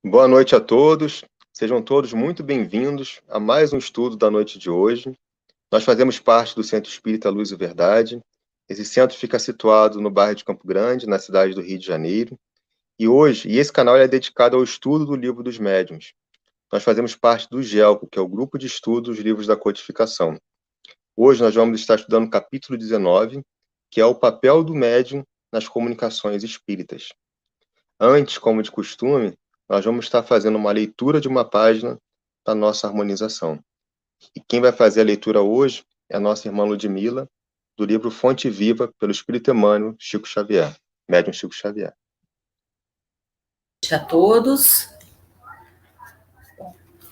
Boa noite a todos, sejam todos muito bem-vindos a mais um estudo da noite de hoje. Nós fazemos parte do Centro Espírita Luz e Verdade. Esse centro fica situado no bairro de Campo Grande, na cidade do Rio de Janeiro. E esse canal é dedicado ao estudo do Livro dos Médiuns. Nós fazemos parte do GELCO, que é o Grupo de Estudos dos Livros da Codificação. Hoje nós vamos estar estudando o capítulo 19, que é o papel do médium nas comunicações espíritas. Antes, como de costume, nós vamos estar fazendo uma leitura de uma página da nossa harmonização. E quem vai fazer a leitura hoje é a nossa irmã Ludmila, do livro Fonte Viva, pelo Espírito Emmanuel Chico Xavier, médium Chico Xavier. Boa noite a todos.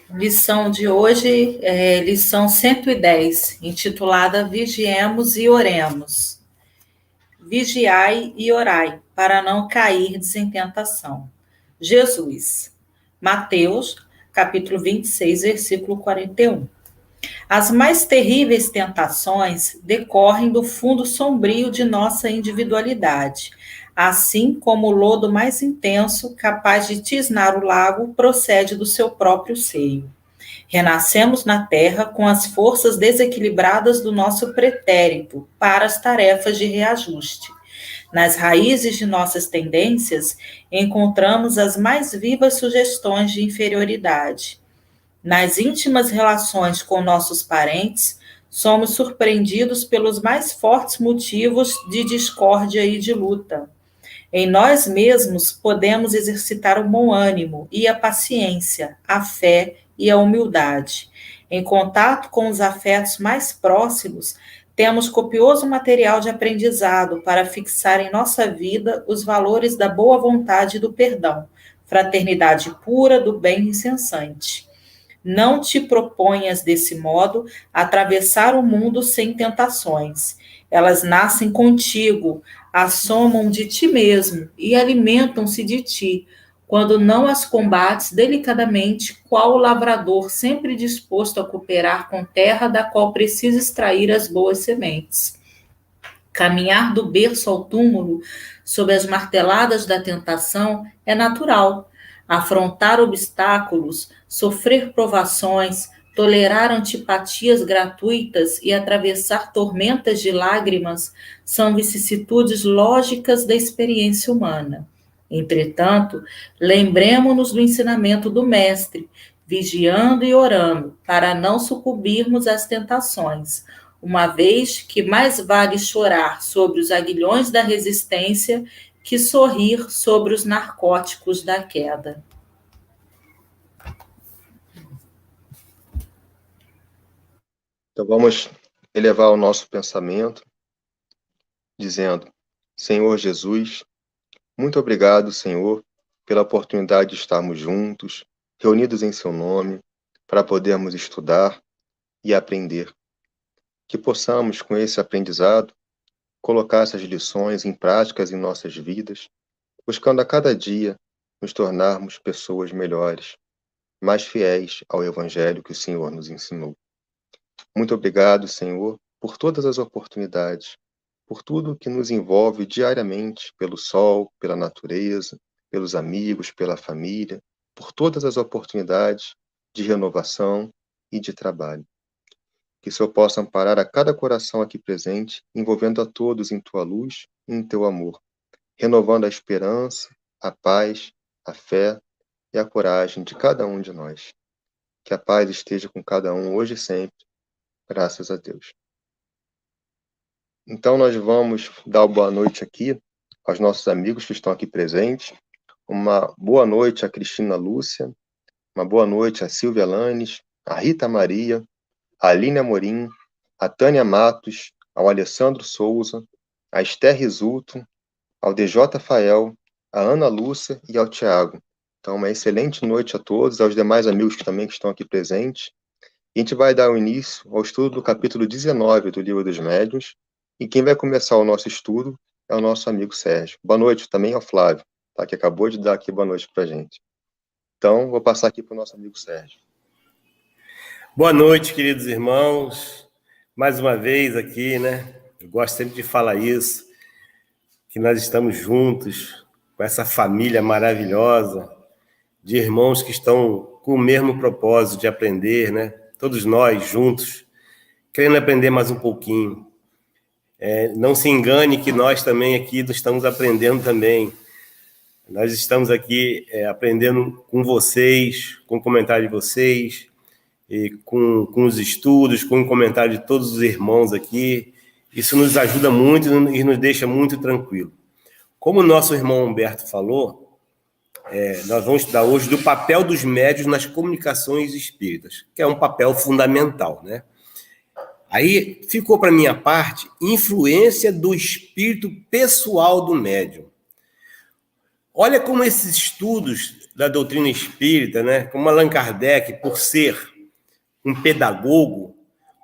Lição de hoje é lição 110, intitulada Vigiemos e Oremos. Vigiai e orai, para não cairdes em tentação. Jesus, Mateus, capítulo 26, versículo 41. As mais terríveis tentações decorrem do fundo sombrio de nossa individualidade, assim como o lodo mais intenso, capaz de tisnar o lago, procede do seu próprio seio. Renascemos na terra com as forças desequilibradas do nosso pretérito para as tarefas de reajuste. Nas raízes de nossas tendências, encontramos as mais vivas sugestões de inferioridade. Nas íntimas relações com nossos parentes, somos surpreendidos pelos mais fortes motivos de discórdia e de luta. Em nós mesmos podemos exercitar o bom ânimo e a paciência, a fé e a humildade. Em contato com os afetos mais próximos, temos copioso material de aprendizado para fixar em nossa vida os valores da boa vontade e do perdão, fraternidade pura do bem incessante. Não te proponhas, desse modo, atravessar o mundo sem tentações. Elas nascem contigo, assomam de ti mesmo e alimentam-se de ti, quando não as combates delicadamente, qual o lavrador sempre disposto a cooperar com terra da qual precisa extrair as boas sementes. Caminhar do berço ao túmulo, sob as marteladas da tentação, é natural. Afrontar obstáculos, sofrer provações, tolerar antipatias gratuitas e atravessar tormentas de lágrimas são vicissitudes lógicas da experiência humana. Entretanto, lembremo-nos do ensinamento do Mestre, vigiando e orando, para não sucumbirmos às tentações, uma vez que mais vale chorar sobre os aguilhões da resistência que sorrir sobre os narcóticos da queda. Então vamos elevar o nosso pensamento, dizendo: Senhor Jesus, muito obrigado, Senhor, pela oportunidade de estarmos juntos, reunidos em seu nome, para podermos estudar e aprender. Que possamos, com esse aprendizado, colocar essas lições em práticas em nossas vidas, buscando a cada dia nos tornarmos pessoas melhores, mais fiéis ao Evangelho que o Senhor nos ensinou. Muito obrigado, Senhor, por todas as oportunidades, por tudo que nos envolve diariamente, pelo sol, pela natureza, pelos amigos, pela família, por todas as oportunidades de renovação e de trabalho. Que o Senhor possa amparar a cada coração aqui presente, envolvendo a todos em Tua luz e em Teu amor, renovando a esperança, a paz, a fé e a coragem de cada um de nós. Que a paz esteja com cada um hoje e sempre, graças a Deus. Então nós vamos dar boa noite aqui aos nossos amigos que estão aqui presentes. Uma boa noite a Cristina Lúcia, uma boa noite a Silvia Lanes, a Rita Maria, a Aline Amorim, a Tânia Matos, ao Alessandro Souza, a Esther Risulto, ao DJ Fael, a Ana Lúcia e ao Tiago. Então, uma excelente noite a todos, aos demais amigos que também estão aqui presentes. E a gente vai dar o início ao estudo do capítulo 19 do Livro dos Médiuns, e quem vai começar o nosso estudo é o nosso amigo Sérgio. Boa noite também ao Flávio, tá, que acabou de dar aqui boa noite para a gente. Então, vou passar aqui para o nosso amigo Sérgio. Boa noite, queridos irmãos. Mais uma vez aqui, né? Eu gosto sempre de falar isso, que nós estamos juntos com essa família maravilhosa de irmãos que estão com o mesmo propósito de aprender, né? Todos nós juntos, querendo aprender mais um pouquinho. Não se engane que nós também aqui estamos aprendendo também. Nós estamos aqui aprendendo com vocês, com o comentário de vocês, e com os estudos, com o comentário de todos os irmãos aqui. Isso nos ajuda muito e nos deixa muito tranquilo. Como o nosso irmão Humberto falou, nós vamos estudar hoje do papel dos médiuns nas comunicações espíritas, que é um papel fundamental, né? Aí ficou para minha parte influência do espírito pessoal do médium. Olha como esses estudos da doutrina espírita, né, como Allan Kardec, por ser um pedagogo,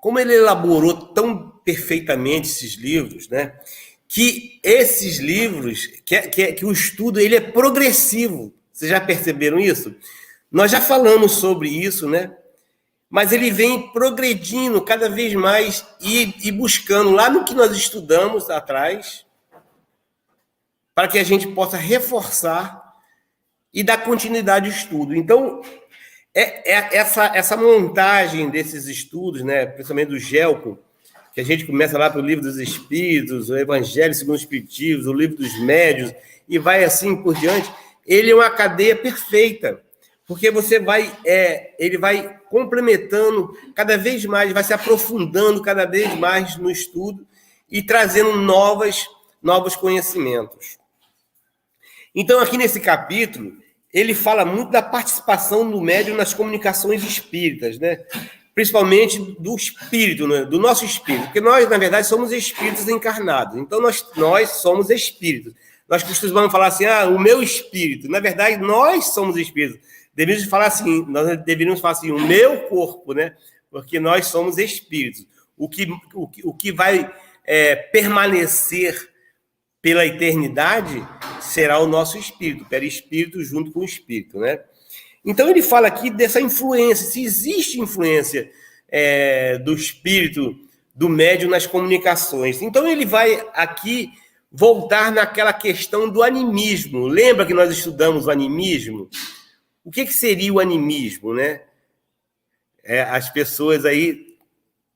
como ele elaborou tão perfeitamente esses livros, né, que esses livros, que o estudo ele é progressivo. Vocês já perceberam isso? Nós já falamos sobre isso, né? Mas ele vem progredindo cada vez mais e buscando lá no que nós estudamos atrás, para que a gente possa reforçar e dar continuidade ao estudo. Então, essa montagem desses estudos, né, principalmente do Gelco, que a gente começa lá pelo Livro dos Espíritos, o Evangelho segundo os Espiritismos, o Livro dos Médiuns, e vai assim por diante, ele é uma cadeia perfeita, porque ele vai complementando cada vez mais, vai se aprofundando cada vez mais no estudo e trazendo novos conhecimentos. Então, aqui nesse capítulo, ele fala muito da participação do médium nas comunicações espíritas, né? Principalmente do espírito, né? Do nosso espírito, porque nós, na verdade, somos espíritos encarnados. Então, nós somos espíritos. Nós costumamos falar assim, o meu espírito. Na verdade, nós somos espíritos. Nós deveríamos falar assim, o meu corpo, né? Porque nós somos espíritos. O que vai permanecer pela eternidade será o nosso espírito, perispírito junto com o espírito, né? Então ele fala aqui dessa influência, se existe influência do espírito, do médium nas comunicações. Então ele vai aqui voltar naquela questão do animismo. Lembra que nós estudamos o animismo? O que seria o animismo, né? As pessoas aí,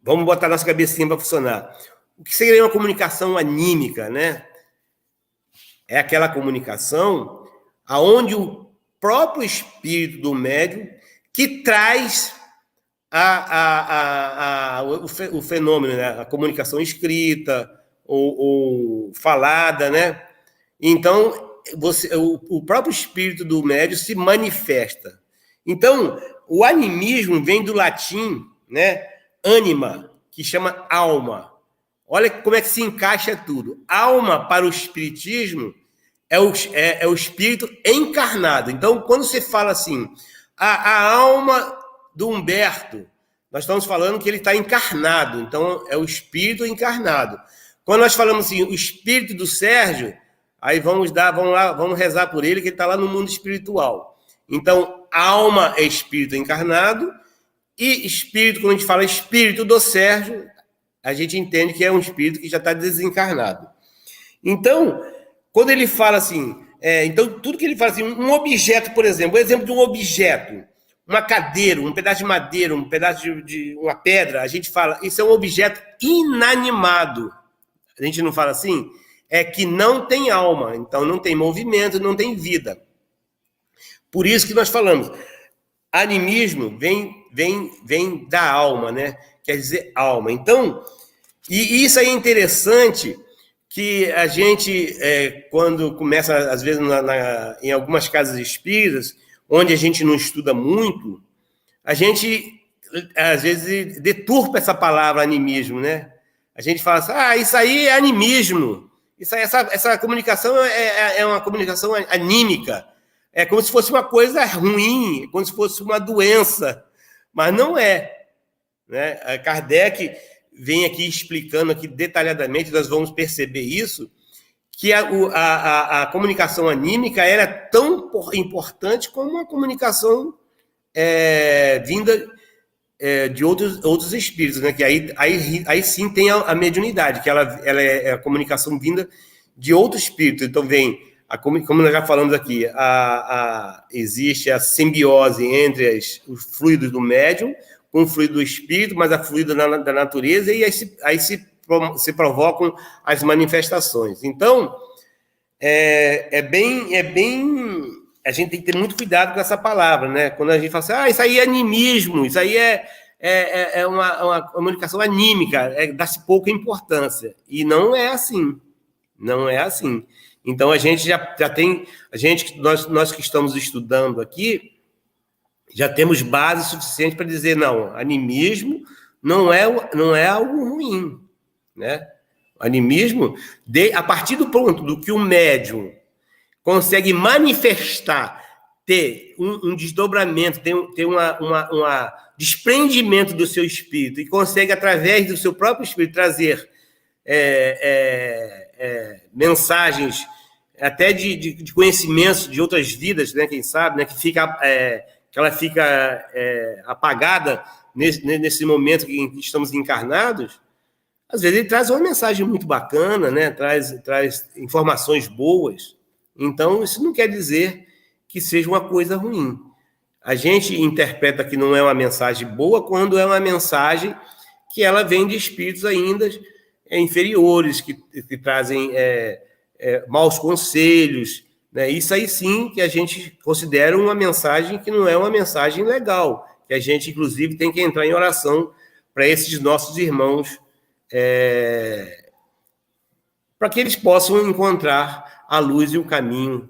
vamos botar nossa cabecinha para funcionar. O que seria uma comunicação anímica, né? É aquela comunicação aonde o próprio espírito do médium que traz o fenômeno, né? A comunicação escrita ou falada, né? Então, o próprio espírito do médium se manifesta. Então, o animismo vem do latim, né? Anima, que chama alma. Olha como é que se encaixa tudo. Alma, para o espiritismo, é o espírito encarnado. Então, quando você fala assim, a alma do Humberto, nós estamos falando que ele está encarnado. Então, é o espírito encarnado. Quando nós falamos assim, o espírito do Sérgio, aí vamos rezar por ele, que ele está lá no mundo espiritual. Então, alma é espírito encarnado, e espírito, quando a gente fala espírito do Sérgio, a gente entende que é um espírito que já está desencarnado. Então, quando ele fala assim, então tudo que ele fala assim, um objeto, por exemplo, o exemplo de um objeto, uma cadeira, um pedaço de madeira, um pedaço de uma pedra, a gente fala, isso é um objeto inanimado. A gente não fala assim? É que não tem alma, então não tem movimento, não tem vida. Por isso que nós falamos, animismo vem da alma, né? Quer dizer alma. Então, e isso aí é interessante, que a gente, quando começa, às vezes, em algumas casas espíritas, onde a gente não estuda muito, a gente, às vezes, deturpa essa palavra animismo, né? A gente fala assim, isso aí é animismo. Isso aí, essa comunicação é uma comunicação anímica. É como se fosse uma coisa ruim, como se fosse uma doença. Mas não é. Né? A Kardec vem aqui explicando aqui detalhadamente, nós vamos perceber isso, que a comunicação anímica era tão importante como a comunicação vinda de outros espíritos, né? Que aí sim tem a mediunidade, que ela é a comunicação vinda de outro espírito. Então vem como nós já falamos aqui, existe a simbiose entre os fluidos do médium com o fluido do espírito, mas a fluido da natureza, e aí se provocam as manifestações. Então, a gente tem que ter muito cuidado com essa palavra, né? Quando a gente fala assim, isso aí é animismo, isso aí é uma comunicação anímica, dá-se pouca importância. E não é assim. Não é assim. Então, a gente já tem... Nós que estamos estudando aqui, já temos base suficiente para dizer, não, animismo não é algo ruim, né? O animismo, a partir do ponto do que o médium consegue manifestar, ter um desdobramento, ter uma desprendimento do seu espírito, e consegue, através do seu próprio espírito, trazer mensagens até de conhecimentos de outras vidas, né, quem sabe, né, que ela fica apagada nesse momento em que estamos encarnados. Às vezes ele traz uma mensagem muito bacana, né, traz informações boas. Então, isso não quer dizer que seja uma coisa ruim. A gente interpreta que não é uma mensagem boa quando é uma mensagem que ela vem de espíritos ainda inferiores, que trazem maus conselhos, né? Isso aí sim que a gente considera uma mensagem que não é uma mensagem legal, que a gente, inclusive, tem que entrar em oração para esses nossos irmãos, para que eles possam encontrar a luz e o caminho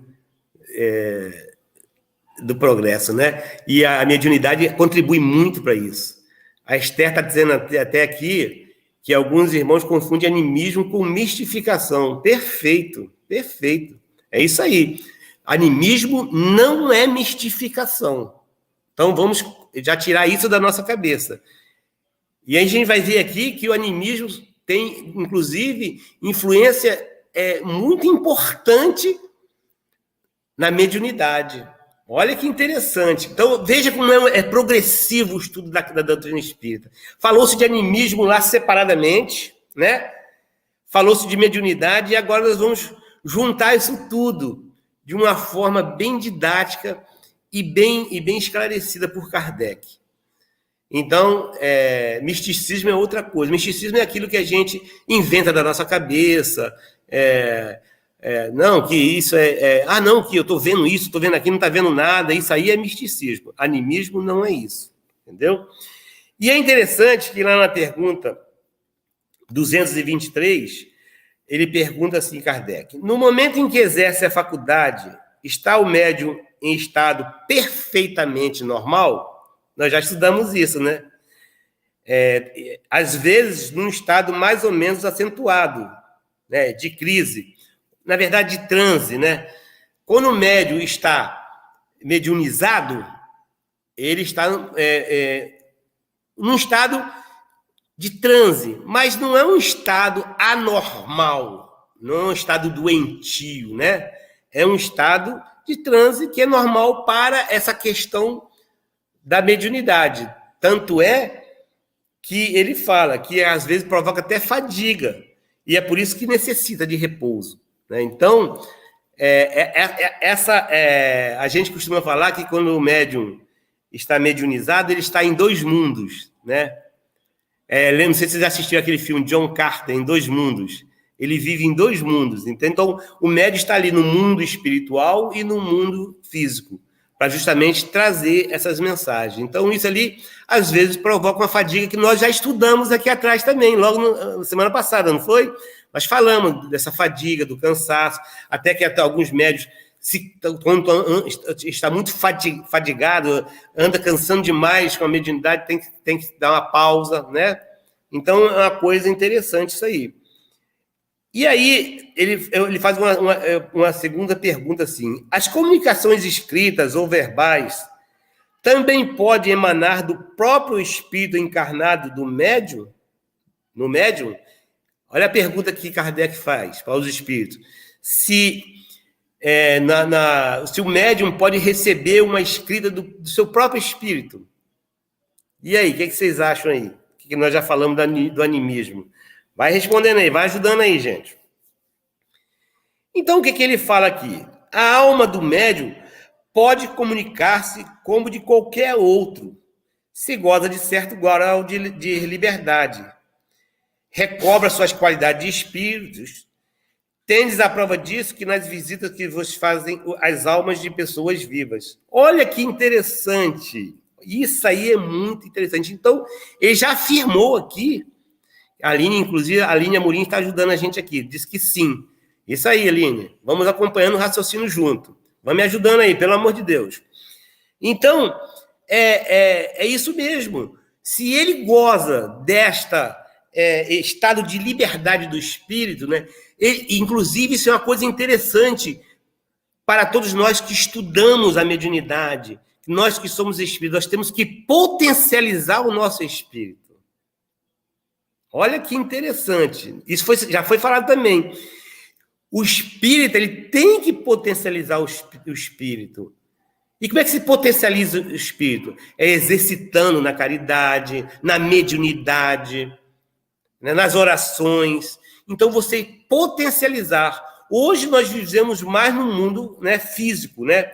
do progresso, né? E a mediunidade contribui muito para isso. A Esther está dizendo até aqui que alguns irmãos confundem animismo com mistificação. Perfeito, perfeito. É isso aí. Animismo não é mistificação. Então, vamos já tirar isso da nossa cabeça. E aí a gente vai ver aqui que o animismo tem, inclusive, influência muito importante na mediunidade. Olha que interessante. Então, veja como é progressivo o estudo da doutrina espírita. Falou-se de animismo lá separadamente, né? Falou-se de mediunidade, e agora nós vamos juntar isso tudo de uma forma bem didática e bem esclarecida por Kardec. Então, misticismo é outra coisa. Misticismo é aquilo que a gente inventa da nossa cabeça, não, que isso não, que eu estou vendo isso, estou vendo aqui, não está vendo nada, isso aí é misticismo. Animismo não é isso, entendeu? E é interessante que lá na pergunta 223, ele pergunta assim, Kardec, no momento em que exerce a faculdade, está o médium em estado perfeitamente normal? Nós já estudamos isso, né? Às vezes, num estado mais ou menos acentuado, né, de crise, na verdade, de transe, né? Quando o médium está mediunizado, ele está num estado de transe, mas não é um estado anormal, não é um estado doentio, né? É um estado de transe que é normal para essa questão da mediunidade. Tanto é que ele fala que às vezes provoca até fadiga, e é por isso que necessita de repouso, né? Então, a gente costuma falar que quando o médium está mediunizado, ele está em dois mundos, né? Não sei se vocês assistiram aquele filme John Carter, em Dois Mundos. Ele vive em dois mundos. Então, o médium está ali no mundo espiritual e no mundo físico, para justamente trazer essas mensagens. Então, isso ali, às vezes, provoca uma fadiga que nós já estudamos aqui atrás também, logo na semana passada, não foi? Nós falamos dessa fadiga, do cansaço, até que até alguns médios, quando está muito fadigado, anda cansando demais com a mediunidade, tem que dar uma pausa, né? Então, é uma coisa interessante isso aí. E aí, ele faz uma segunda pergunta assim, as comunicações escritas ou verbais também podem emanar do próprio espírito encarnado do médium? No médium? Olha a pergunta que Kardec faz para os espíritos. Se o médium pode receber uma escrita do seu próprio espírito. E aí, o que vocês acham aí? Que nós já falamos do animismo. Vai respondendo aí, vai ajudando aí, gente. Então, o que ele fala aqui? A alma do médium pode comunicar-se como de qualquer outro, se goza de certo grau de liberdade, recobra suas qualidades de espíritos. Tendes a prova disso que nas visitas que vos fazem as almas de pessoas vivas. Olha que interessante. Isso aí é muito interessante. Então, ele já afirmou aqui, a Aline, inclusive, a Aline Amorim está ajudando a gente aqui, diz que sim. Isso aí, Aline. Vamos acompanhando o raciocínio junto. Vai me ajudando aí, pelo amor de Deus. Então, é isso mesmo. Se ele goza desta estado de liberdade do espírito, né? Inclusive, isso é uma coisa interessante para todos nós que estudamos a mediunidade, nós que somos espíritos, nós temos que potencializar o nosso espírito. Olha que interessante. Isso já foi falado também. O espírito, ele tem que potencializar o espírito. E como é que se potencializa o espírito? É exercitando na caridade, na mediunidade, né, nas orações. Então, você potencializar. Hoje nós vivemos mais no mundo, né, físico, né?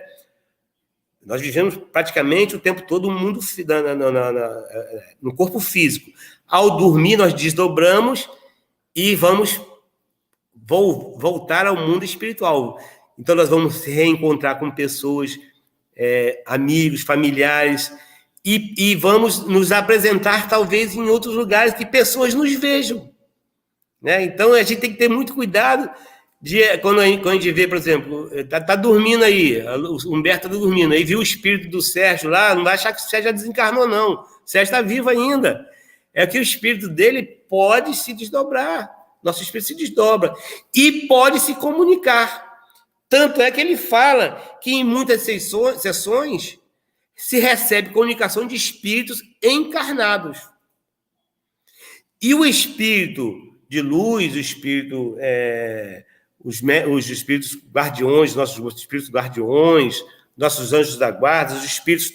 Nós vivemos praticamente o tempo todo no mundo, no corpo físico. Ao dormir, nós desdobramos e vamos voltar ao mundo espiritual. Então, nós vamos se reencontrar com pessoas, amigos, familiares, e vamos nos apresentar, talvez, em outros lugares que pessoas nos vejam. Né? Então, a gente tem que ter muito cuidado quando a gente vê, por exemplo, tá dormindo aí, o Humberto está dormindo, aí viu o espírito do Sérgio lá, não vai achar que o Sérgio já desencarnou, não. O Sérgio está vivo ainda. É que o espírito dele pode se desdobrar. Nosso espírito se desdobra. E pode se comunicar. Tanto é que ele fala que em muitas sessões se recebe comunicação de espíritos encarnados. E o espírito de luz, o espírito, os espíritos guardiões, nossos espíritos guardiões, nossos anjos da guarda, os espíritos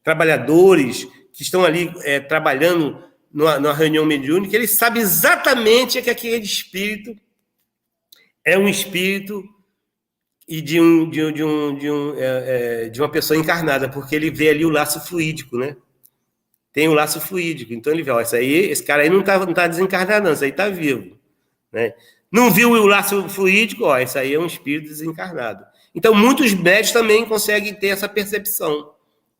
trabalhadores que estão ali trabalhando numa reunião mediúnica, eles sabem exatamente que aquele espírito é um espírito e de uma pessoa encarnada, porque ele vê ali o laço fluídico, né? Tem o laço fluídico. Então ele vê, ó, esse cara aí não tá desencarnado, não, esse aí está vivo. Né? Não viu o laço fluídico, ó, esse aí é um espírito desencarnado. Então, muitos médios também conseguem ter essa percepção.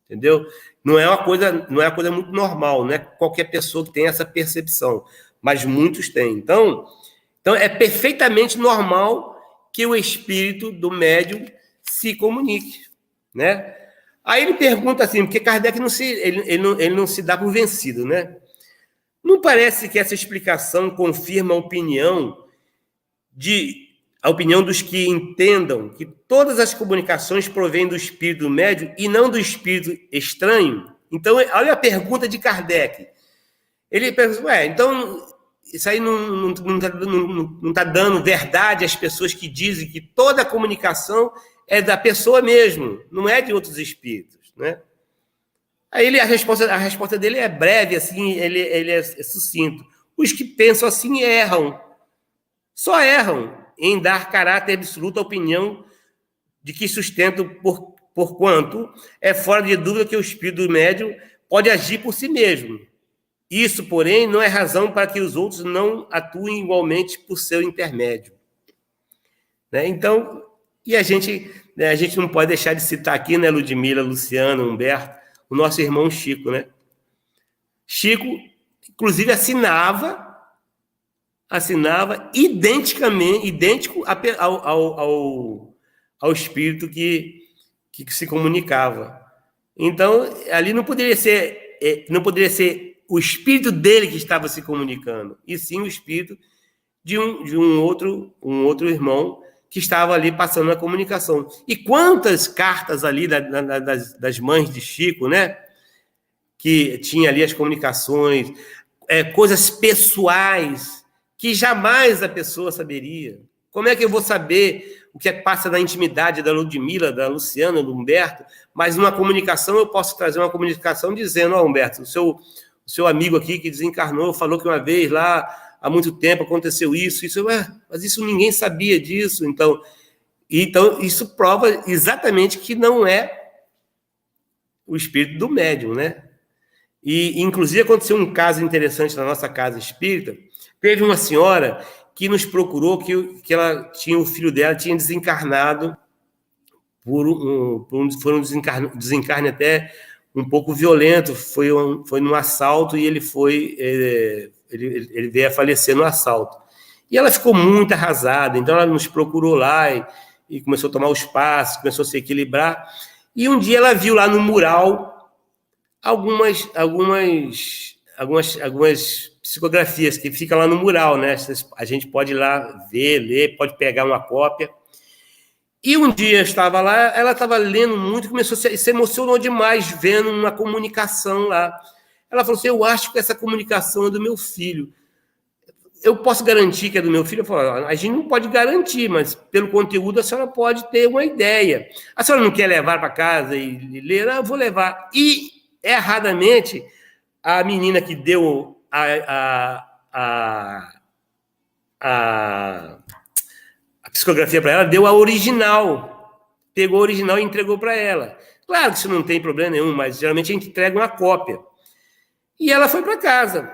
Entendeu? Não é uma coisa muito normal, não é qualquer pessoa que tem essa percepção, mas muitos têm. Então é perfeitamente normal que o espírito do médium se comunique, né? Aí ele pergunta assim, porque Kardec não se dá por vencido, né? Não parece que essa explicação confirma a opinião dos que entendam que todas as comunicações provêm do espírito médium e não do espírito estranho? Então, olha a pergunta de Kardec. Ele pergunta, então isso aí não está dando verdade às pessoas que dizem que toda a comunicação é da pessoa mesmo, não é de outros espíritos, né? Aí a resposta dele é breve, assim, ele é sucinto. Os que pensam assim erram, só erram em dar caráter absoluto à opinião de que sustentam porquanto é fora de dúvida que o espírito do médium pode agir por si mesmo. Isso, porém, não é razão para que os outros não atuem igualmente por seu intermédio. Né? Então, e a gente não pode deixar de citar aqui, né, Ludmila, Luciano, Humberto, o nosso irmão Chico, né? Chico, inclusive, assinava idêntico ao espírito que se comunicava. Então, ali não poderia ser o espírito dele que estava se comunicando, e sim o espírito de um outro irmão que estava ali passando a comunicação. E quantas cartas ali das mães de Chico, né? Que tinha ali as comunicações, coisas pessoais que jamais a pessoa saberia. Como é que eu vou saber o que passa na intimidade da Ludmila, da Luciana, do Humberto? Mas numa comunicação eu posso trazer uma comunicação dizendo, Humberto, o seu amigo aqui que desencarnou falou que uma vez lá há muito tempo aconteceu isso, mas isso ninguém sabia disso. Então, isso prova exatamente que não é o espírito do médium, né? E, inclusive, aconteceu um caso interessante na nossa casa espírita. Teve uma senhora que nos procurou que ela tinha, o filho dela tinha desencarnado foi um desencarne até um pouco violento, foi num assalto e ele veio a falecer no assalto. E ela ficou muito arrasada, então ela nos procurou lá e começou a tomar os passos, começou a se equilibrar. E um dia ela viu lá no mural algumas psicografias que ficam lá no mural, né? A gente pode ir lá ver, ler, pode pegar uma cópia. E um dia eu estava lá, ela estava lendo muito, começou a se emocionou demais vendo uma comunicação lá. Ela falou assim, eu acho que essa comunicação é do meu filho. Eu posso garantir que é do meu filho? Eu falo, a gente não pode garantir, mas pelo conteúdo a senhora pode ter uma ideia. A senhora não quer levar para casa e ler? Não, eu vou levar. E, erradamente, a menina que deu a psicografia para ela, deu a original. Pegou a original e entregou para ela. Claro que isso não tem problema nenhum, mas geralmente a gente entrega uma cópia. E ela foi para casa.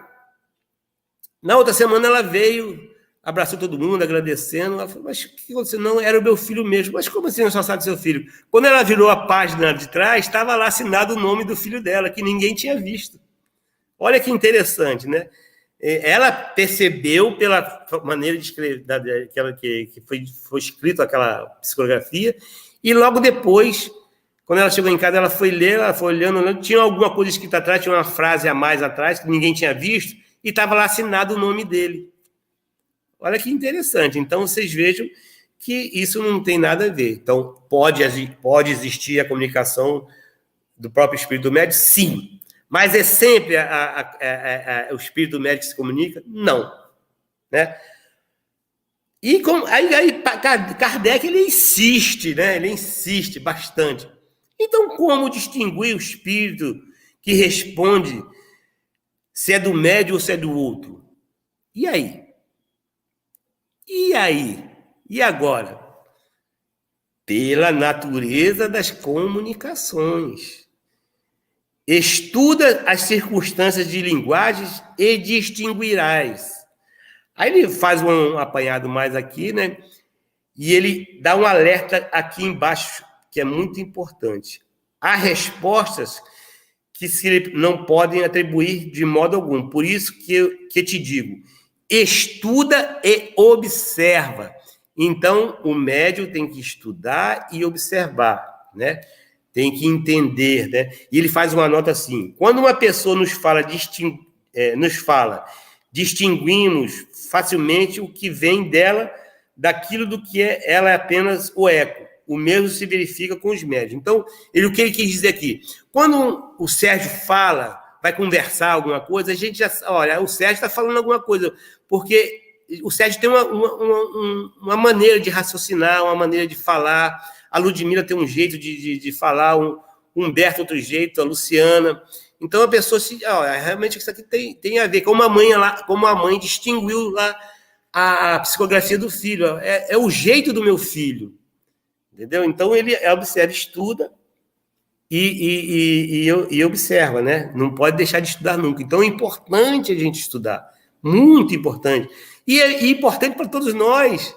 Na outra semana ela veio, abraçou todo mundo, agradecendo. Ela falou, mas o que aconteceu? Não, era o meu filho mesmo. Mas como assim não só sabe do seu filho? Quando ela virou a página de trás, estava lá assinado o nome do filho dela, que ninguém tinha visto. Olha que interessante, né? Ela percebeu pela maneira de escrever, que foi escrito aquela psicografia, e logo depois, quando ela chegou em casa, ela foi ler, ela foi olhando, tinha alguma coisa escrita atrás, tinha uma frase a mais atrás, que ninguém tinha visto, e estava lá assinado o nome dele. Olha que interessante. Então, vocês vejam que isso não tem nada a ver. Então, pode existir a comunicação do próprio espírito do médium? Sim. Mas é sempre o espírito médium que se comunica? Não. Né? E aí Kardec ele insiste, né? Ele insiste bastante. Então, como distinguir o espírito que responde se é do médium ou se é do outro? E aí? E aí? E agora? Pela natureza das comunicações. Estuda as circunstâncias de linguagens e distinguirás. Aí ele faz um apanhado mais aqui, né? E ele dá um alerta aqui embaixo, que é muito importante. Há respostas que se não podem atribuir de modo algum. Por isso que te digo, estuda e observa. Então, o médium tem que estudar e observar, né? Tem que entender, né? E ele faz uma nota assim, quando uma pessoa nos fala, distinguimos facilmente o que vem dela daquilo do que ela é apenas o eco. O mesmo se verifica com os médios. Então, o que ele quis dizer aqui? Quando o Sérgio fala, vai conversar alguma coisa, a gente já... Olha, o Sérgio está falando alguma coisa, porque o Sérgio tem uma maneira de raciocinar, uma maneira de falar. A Ludmila tem um jeito de falar, o Humberto outro jeito, a Luciana. Então, a pessoa realmente isso aqui tem a ver, como a mãe distinguiu lá a psicografia do filho. É o jeito do meu filho. Entendeu? Então, ele observa, estuda e observa, né? Não pode deixar de estudar nunca. Então, é importante a gente estudar. Muito importante. E é importante para todos nós,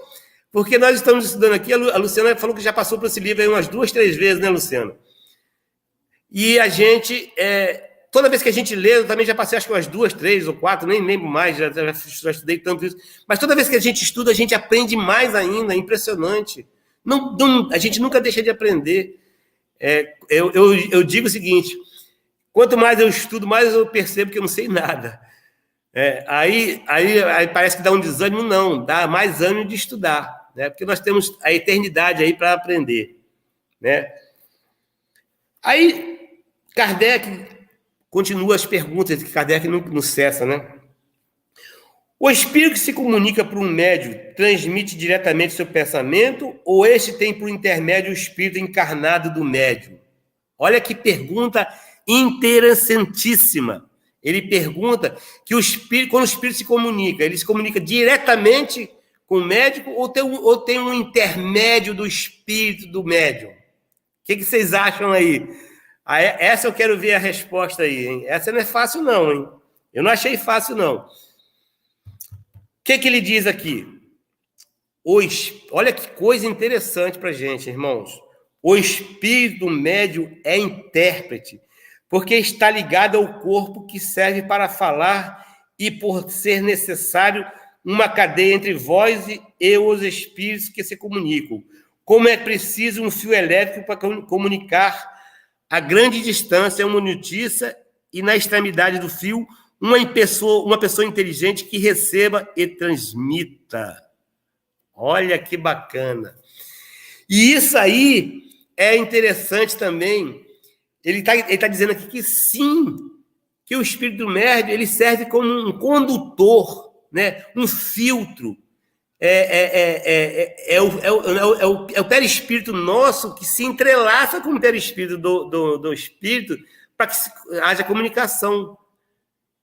porque nós estamos estudando aqui, a Luciana falou que já passou por esse livro aí umas 2, 3 vezes, né, Luciana? E a gente, toda vez que a gente lê, eu também já passei acho que umas 2, 3 ou 4, nem lembro mais, já estudei tanto isso, mas toda vez que a gente estuda, a gente aprende mais ainda, é impressionante. A gente nunca deixa de aprender. Eu digo o seguinte, quanto mais eu estudo, mais eu percebo que eu não sei nada. Aí parece que dá um desânimo, não, dá mais ânimo de estudar, né? Porque nós temos a eternidade aí para aprender, né? Aí Kardec continua as perguntas, que Kardec não cessa, né? O espírito que se comunica por um médium transmite diretamente seu pensamento ou este tem por intermédio o espírito encarnado do médium? Olha que pergunta interessantíssima. Ele pergunta que o espírito, quando o espírito se comunica, ele se comunica diretamente com o médico ou tem um intermédio do espírito do médium? O que vocês acham aí? Essa eu quero ver a resposta aí, hein? Essa não é fácil não, hein? Eu não achei fácil, não. O que ele diz aqui? Olha que coisa interessante para a gente, irmãos. O espírito médium é intérprete, porque está ligado ao corpo que serve para falar e por ser necessário uma cadeia entre vós e os espíritos que se comunicam. Como é preciso um fio elétrico para comunicar a grande distância, uma notícia, e na extremidade do fio, uma pessoa inteligente que receba e transmita. Olha que bacana. E isso aí é interessante também. Ele tá dizendo aqui que sim, que o espírito do médium ele serve como um condutor, né? Um filtro. É o perispírito nosso que se entrelaça com o perispírito do espírito para que haja comunicação.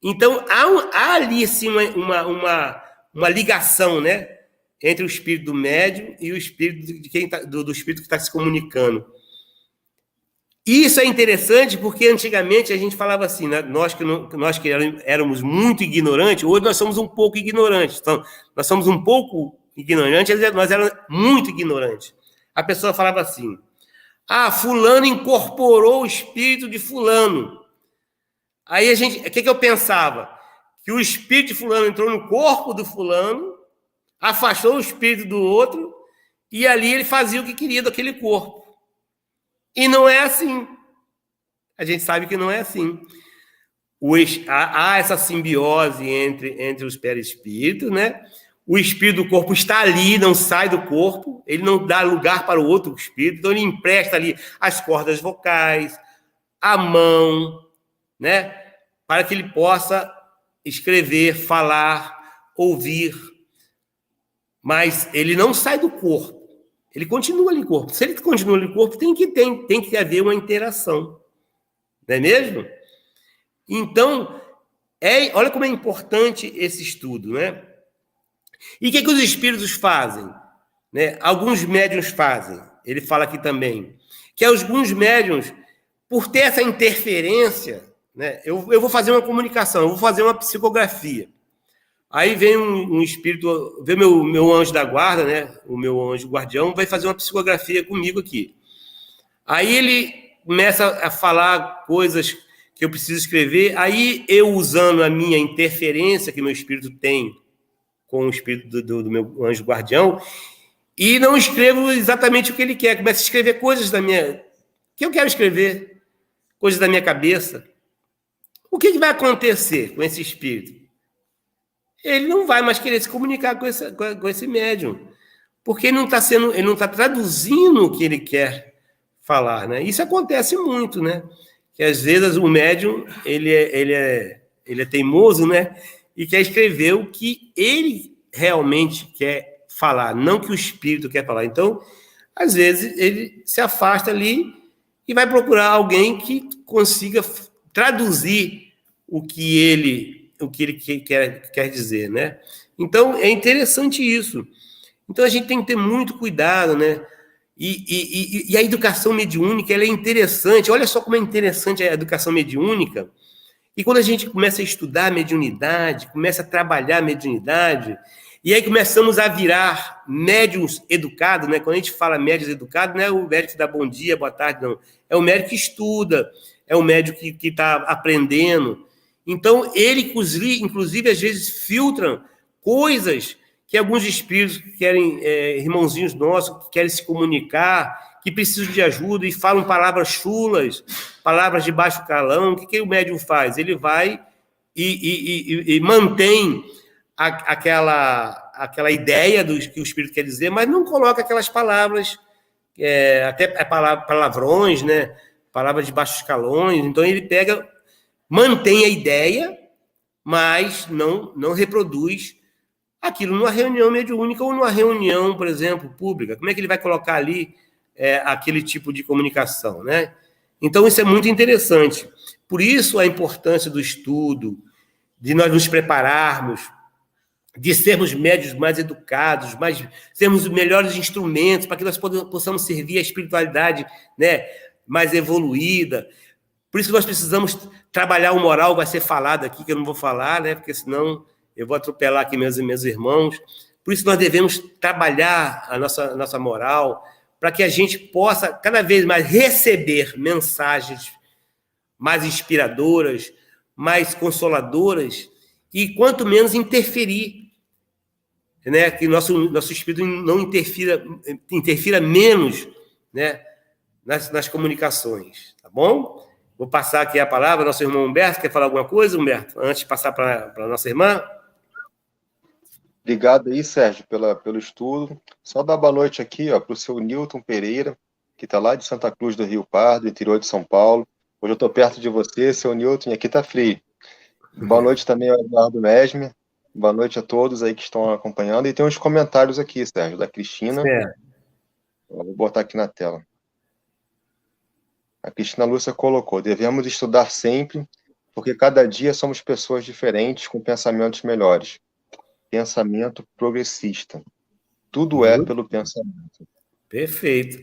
Então, há ali, sim, uma ligação, né? Entre o espírito do médium e o espírito do espírito que está se comunicando. Isso é interessante porque antigamente a gente falava assim, né? Nós que éramos muito ignorantes, hoje nós somos um pouco ignorantes. Então, nós somos um pouco ignorantes, nós éramos muito ignorantes. A pessoa falava assim, fulano incorporou o espírito de fulano. Aí o que eu pensava? Que o espírito de fulano entrou no corpo do fulano, afastou o espírito do outro, e ali ele fazia o que queria daquele corpo. E não é assim. A gente sabe que não é assim. Há essa simbiose entre os perispíritos, né? O espírito do corpo está ali, não sai do corpo, ele não dá lugar para o outro espírito, então ele empresta ali as cordas vocais, a mão, né? Para que ele possa escrever, falar, ouvir. Mas ele não sai do corpo. Ele continua ali no corpo. Se ele continua ali no corpo, tem que haver uma interação. Não é mesmo? Então, olha como é importante esse estudo, né? E o que os espíritos fazem? Né? Alguns médiuns fazem. Ele fala aqui também. Que alguns médiuns, por ter essa interferência, né? Eu vou fazer uma comunicação, eu vou fazer uma psicografia. Aí vem um espírito, vem meu anjo da guarda, né? O meu anjo guardião vai fazer uma psicografia comigo aqui. Aí ele começa a falar coisas que eu preciso escrever, aí eu usando a minha interferência que meu espírito tem com o espírito do meu anjo guardião, e não escrevo exatamente o que ele quer, começo a escrever coisas que eu quero escrever, coisas da minha cabeça. O que vai acontecer com esse espírito? Ele não vai mais querer se comunicar com esse médium, porque ele não está traduzindo o que ele quer falar, né? Isso acontece muito, né? Que às vezes o médium ele é teimoso, né? E quer escrever o que ele realmente quer falar, não que o espírito quer falar. Então, às vezes ele se afasta ali e vai procurar alguém que consiga traduzir o que ele quer dizer, né? Então, é interessante isso. Então, a gente tem que ter muito cuidado, né? E a educação mediúnica, ela é interessante. Olha só como é interessante a educação mediúnica. E quando a gente começa a estudar a mediunidade, começa a trabalhar a mediunidade, e aí começamos a virar médiuns educados, né? Quando a gente fala médiuns educados, não é o médico que dá bom dia, boa tarde, não. É o médico que estuda, é o médico que está aprendendo. Então, ele, inclusive, às vezes filtram coisas que alguns espíritos que querem, irmãozinhos nossos, que querem se comunicar, que precisam de ajuda e falam palavras chulas, palavras de baixo calão. O que o médium faz? Ele vai e mantém aquela ideia do que o espírito quer dizer, mas não coloca aquelas palavras, até palavrões, né? Palavras de baixos calões. Então, ele mantém a ideia, mas não reproduz aquilo numa reunião mediúnica ou numa reunião, por exemplo, pública. Como é que ele vai colocar ali aquele tipo de comunicação, né? Então, isso é muito interessante. Por isso, a importância do estudo, de nós nos prepararmos, de sermos médios mais educados, sermos os melhores instrumentos para que nós possamos servir a espiritualidade, né, mais evoluída. Por isso que nós precisamos trabalhar o moral, vai ser falado aqui, que eu não vou falar, né, porque senão eu vou atropelar aqui meus irmãos. Por isso nós devemos trabalhar a nossa moral, para que a gente possa cada vez mais receber mensagens mais inspiradoras, mais consoladoras, e quanto menos interferir, né? Que nosso espírito não interfira menos, né? nas comunicações, tá bom? Vou passar aqui a palavra ao nosso irmão Humberto. Quer falar alguma coisa, Humberto, antes de passar para a nossa irmã? Obrigado aí, Sérgio, pelo estudo. Só dar boa noite aqui para o seu Newton Pereira, que está lá de Santa Cruz do Rio Pardo, interior de São Paulo. Hoje eu estou perto de você, seu Newton, e aqui está frio. Boa noite também ao Eduardo Mesmer. Boa noite a todos aí que estão acompanhando. E tem uns comentários aqui, Sérgio, da Cristina. Vou botar aqui na tela. A Cristina Lúcia colocou: devemos estudar sempre, porque cada dia somos pessoas diferentes com pensamentos melhores. Pensamento progressista. Tudo é pelo pensamento. Perfeito.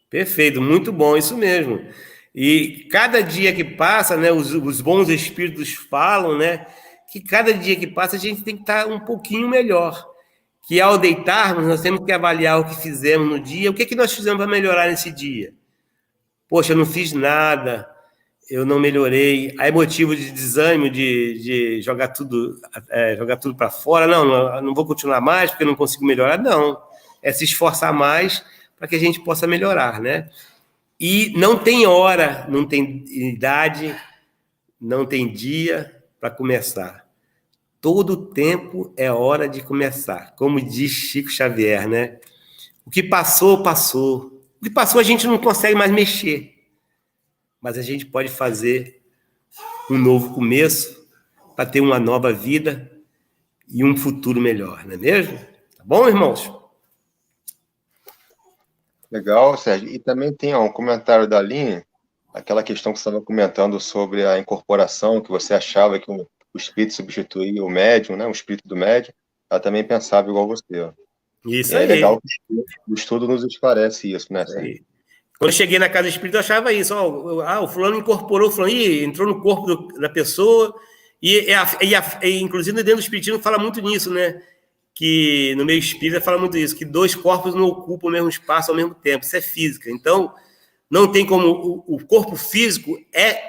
Perfeito, muito bom, isso mesmo. E cada dia que passa, né, os bons espíritos falam, né, que cada dia que passa a gente tem que estar um pouquinho melhor. Que ao deitarmos, nós temos que avaliar o que fizemos no dia, o que nós fizemos para melhorar nesse dia. Poxa, eu não fiz nada, eu não melhorei. Aí motivo de desânimo, de jogar tudo para fora. Não vou continuar mais porque eu não consigo melhorar. Não, é se esforçar mais para que a gente possa melhorar, né? E não tem hora, não tem idade, não tem dia para começar. Todo tempo é hora de começar, como diz Chico Xavier, né? O que passou, passou. O que passou a gente não consegue mais mexer, mas a gente pode fazer um novo começo para ter uma nova vida e um futuro melhor, não é mesmo? Tá bom, irmãos? Legal, Sérgio. E também tem um comentário da Aline, aquela questão que você estava comentando sobre a incorporação, que você achava que o espírito substituía o médium, né? O espírito do médium. Ela também pensava igual você. Ó. Isso e aí. É legal que o estudo nos esclarece isso, né, Sérgio? Quando eu cheguei na casa espírita, eu achava isso. O fulano incorporou, o fulano entrou no corpo da pessoa. E inclusive, dentro do espiritismo, fala muito nisso, né? Que no meio espírita fala muito isso, que dois corpos não ocupam o mesmo espaço ao mesmo tempo. Isso é física. Então, não tem como... O corpo físico,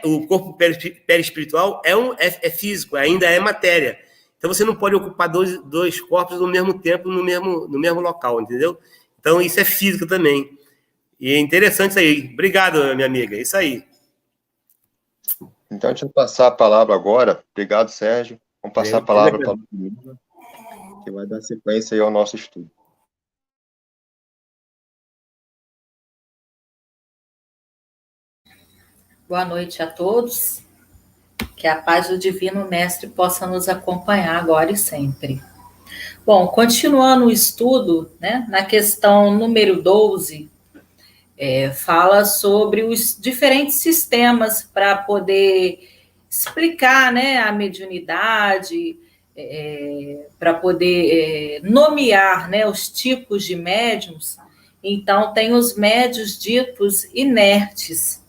o corpo perispiritual é físico, ainda é matéria. Então, você não pode ocupar dois corpos no mesmo tempo, no mesmo local, entendeu? Então, isso é física também. E é interessante isso aí. Obrigado, minha amiga. Isso aí. Então, deixa eu passar a palavra agora. Obrigado, Sérgio. Vamos passar a palavra para a Ludmila, que vai dar sequência aí ao nosso estudo. Boa noite a todos. Que a paz do Divino Mestre possa nos acompanhar agora e sempre. Bom, continuando o estudo, né, na questão número 12, fala sobre os diferentes sistemas para poder explicar, né, a mediunidade, para poder nomear, né, os tipos de médiums. Então, tem os médios ditos inertes.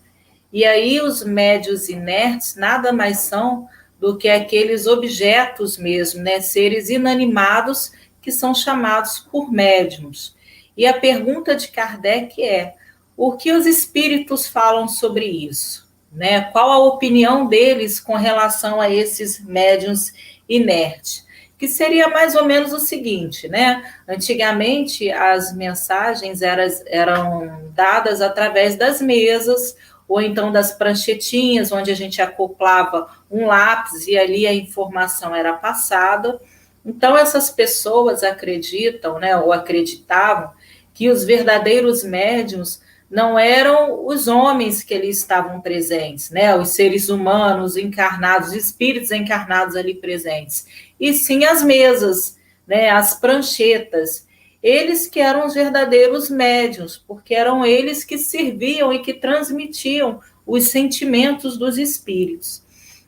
E aí, os médios inertes nada mais são do que aqueles objetos mesmo, né, seres inanimados que são chamados por médiums. E a pergunta de Kardec é: o que os espíritos falam sobre isso? Né? Qual a opinião deles com relação a esses médiuns inertes? Que seria mais ou menos o seguinte, né? Antigamente, as mensagens eram dadas através das mesas, ou então das pranchetinhas, onde a gente acoplava um lápis e ali a informação era passada. Então, essas pessoas acreditam, né, ou acreditavam, que os verdadeiros médiuns não eram os homens que ali estavam presentes, né, os seres humanos encarnados, espíritos encarnados ali presentes, e sim as mesas, né, as pranchetas. Eles que eram os verdadeiros médiuns, porque eram eles que serviam e que transmitiam os sentimentos dos espíritos.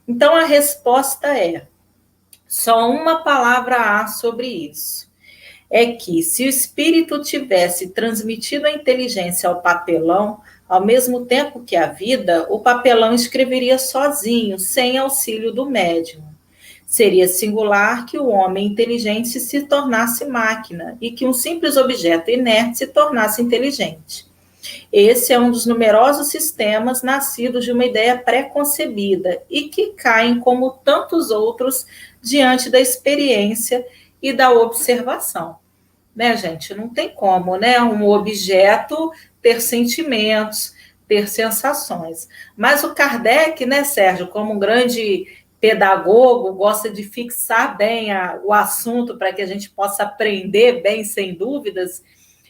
Então, a resposta é: só uma palavra há sobre isso. É que se o espírito tivesse transmitido a inteligência ao papelão, ao mesmo tempo que a vida, o papelão escreveria sozinho, sem auxílio do médium. Seria singular que o homem inteligente se tornasse máquina e que um simples objeto inerte se tornasse inteligente. Esse é um dos numerosos sistemas nascidos de uma ideia pré-concebida e que caem, como tantos outros, diante da experiência e da observação. Né, gente? Não tem como, né? Um objeto ter sentimentos, ter sensações. Mas o Kardec, né, Sérgio, como um grande pedagogo, gosta de fixar bem o assunto para que a gente possa aprender bem, sem dúvidas.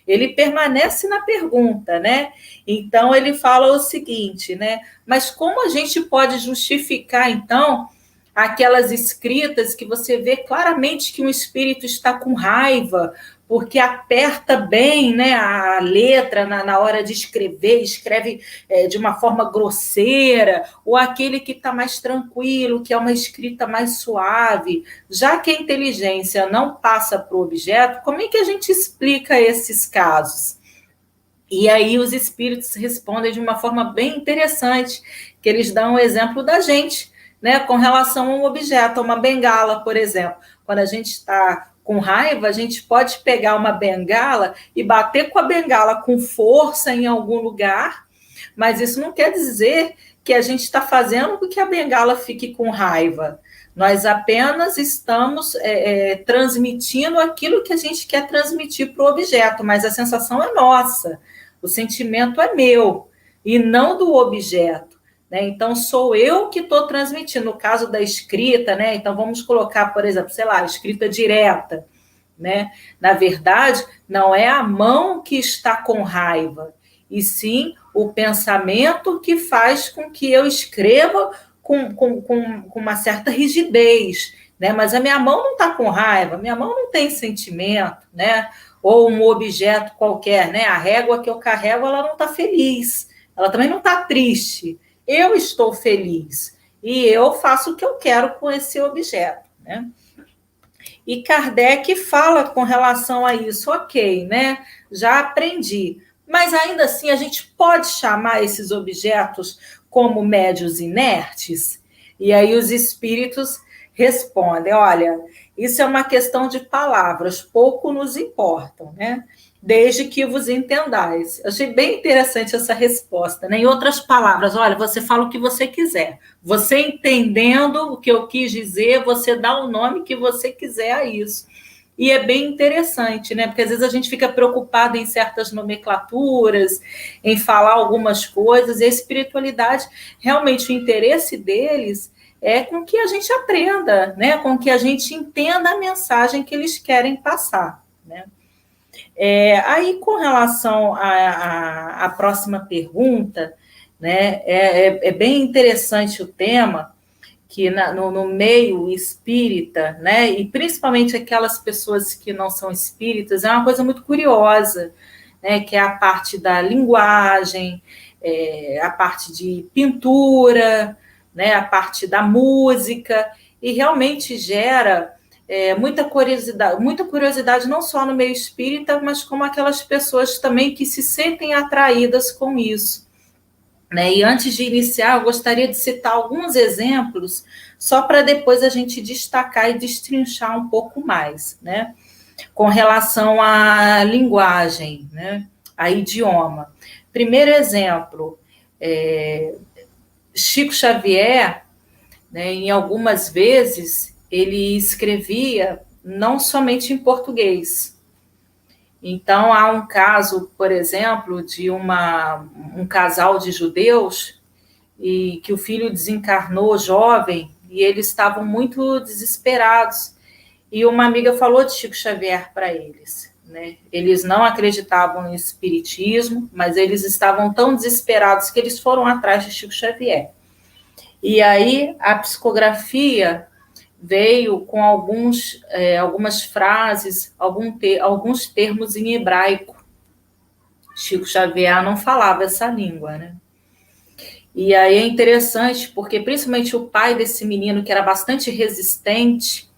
Ele permanece na pergunta, né? Então, ele fala o seguinte, né? Mas como a gente pode justificar, então, aquelas escritas que você vê claramente que um espírito está com raiva, porque aperta bem, né, a letra na hora de escrever, escreve de uma forma grosseira, ou aquele que está mais tranquilo, que é uma escrita mais suave. Já que a inteligência não passa para o objeto, como é que a gente explica esses casos? E aí os espíritos respondem de uma forma bem interessante, que eles dão o exemplo da gente, né, com relação a um objeto, a uma bengala, por exemplo. Quando a gente está com raiva, a gente pode pegar uma bengala e bater com a bengala com força em algum lugar, mas isso não quer dizer que a gente está fazendo com que a bengala fique com raiva. Nós apenas estamos transmitindo aquilo que a gente quer transmitir para o objeto, mas a sensação é nossa, o sentimento é meu e não do objeto. Né? Então, sou eu que estou transmitindo. No caso da escrita, né? Então, vamos colocar, por exemplo, sei lá, escrita direta. Né? Na verdade, não é a mão que está com raiva, e sim o pensamento que faz com que eu escreva com uma certa rigidez. Né? Mas a minha mão não está com raiva, minha mão não tem sentimento, né? Ou um objeto qualquer, né? A régua que eu carrego, ela não está feliz, ela também não está triste. Eu estou feliz e eu faço o que eu quero com esse objeto, né? E Kardec fala com relação a isso, ok, né? Já aprendi. Mas ainda assim a gente pode chamar esses objetos como médios inertes? E aí os espíritos respondem, olha, isso é uma questão de palavras, pouco nos importam, né? Desde que vos entendais. Eu achei bem interessante essa resposta, né? Em outras palavras, olha, você fala o que você quiser. Você entendendo o que eu quis dizer, você dá o nome que você quiser a isso. E é bem interessante, né? Porque às vezes a gente fica preocupado em certas nomenclaturas, em falar algumas coisas, e a espiritualidade, realmente o interesse deles é com que a gente aprenda, né? Com que a gente entenda a mensagem que eles querem passar, né? Aí, com relação à próxima pergunta, né, é bem interessante o tema, que no meio espírita, né, e principalmente aquelas pessoas que não são espíritas, é uma coisa muito curiosa, né, que é a parte da linguagem, a parte de pintura, né, a parte da música, e realmente gera muita curiosidade não só no meio espírita, mas como aquelas pessoas também que se sentem atraídas com isso. Né? E antes de iniciar, eu gostaria de citar alguns exemplos, só para depois a gente destacar e destrinchar um pouco mais, né? Com relação à linguagem, né? A idioma. Primeiro exemplo, Chico Xavier, né, em algumas vezes, ele escrevia não somente em português. Então, há um caso, por exemplo, de um casal de judeus e que o filho desencarnou jovem e eles estavam muito desesperados. E uma amiga falou de Chico Xavier para eles. Né? Eles não acreditavam em espiritismo, mas eles estavam tão desesperados que eles foram atrás de Chico Xavier. E aí a psicografia veio com algumas frases, alguns termos em hebraico. Chico Xavier não falava essa língua, né? E aí é interessante, porque principalmente o pai desse menino, que era bastante resistente,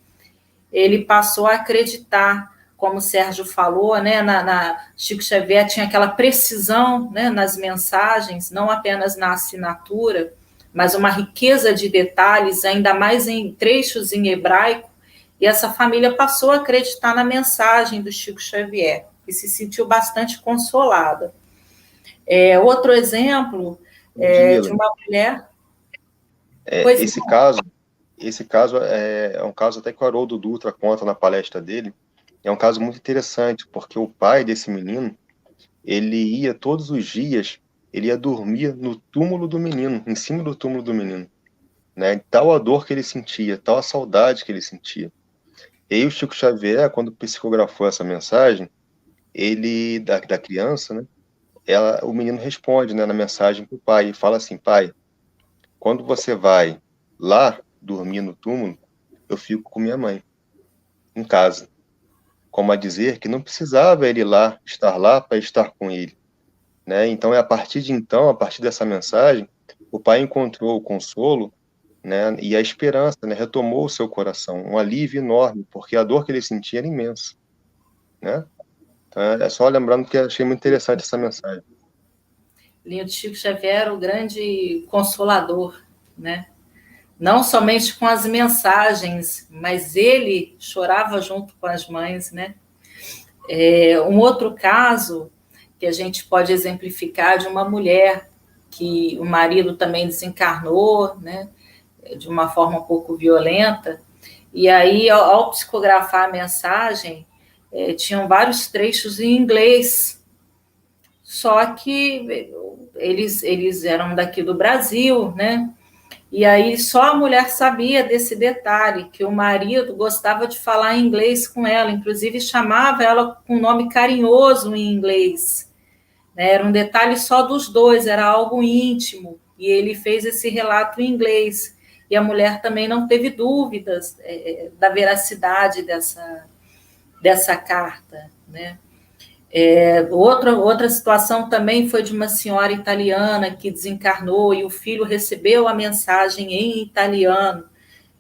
ele passou a acreditar, como o Sérgio falou, né, Chico Xavier tinha aquela precisão, né, nas mensagens, não apenas na assinatura, mas uma riqueza de detalhes, ainda mais em trechos em hebraico, e essa família passou a acreditar na mensagem do Chico Xavier, e se sentiu bastante consolada. Outro exemplo de uma mulher... Esse caso é um caso até que o Haroldo Dutra conta na palestra dele. É um caso muito interessante, porque o pai desse menino, ele ia todos os dias, ele ia dormir no túmulo do menino, em cima do túmulo do menino, né? Tal a dor que ele sentia, tal a saudade que ele sentia. E aí o Chico Xavier, quando psicografou essa mensagem, ele, da criança, né? O menino responde, né, na mensagem para o pai, e fala assim: pai, quando você vai lá dormir no túmulo, eu fico com minha mãe, em casa. Como a dizer que não precisava ele lá, estar lá para estar com ele, né? Então, a partir de então, a partir dessa mensagem, o pai encontrou o consolo, né, e a esperança, né, retomou o seu coração, um alívio enorme, porque a dor que ele sentia era imensa, né? Então, é só lembrando que eu achei muito interessante essa mensagem. Lindo, Chico Xavier era o grande consolador, né? Não somente com as mensagens, mas ele chorava junto com as mães, né? Um outro caso que a gente pode exemplificar de uma mulher que o marido também desencarnou, né? De uma forma um pouco violenta, e aí, ao psicografar a mensagem, tinham vários trechos em inglês, só que eles eram daqui do Brasil, né? E aí só a mulher sabia desse detalhe, que o marido gostava de falar inglês com ela, inclusive chamava ela com um nome carinhoso em inglês. Era um detalhe só dos dois, era algo íntimo, e ele fez esse relato em inglês. E a mulher também não teve dúvidas da veracidade dessa carta, né? Outra situação também foi de uma senhora italiana que desencarnou e o filho recebeu a mensagem em italiano.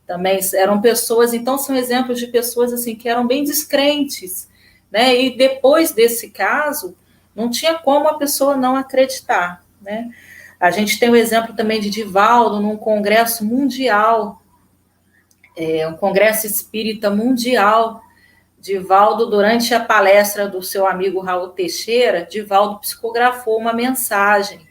Também eram pessoas, então são exemplos de pessoas assim que eram bem descrentes, né? E depois desse caso, não tinha como a pessoa não acreditar, né? A gente tem o exemplo também de Divaldo num congresso mundial, um congresso espírita mundial. Divaldo, durante a palestra do seu amigo Raul Teixeira, Divaldo psicografou uma mensagem.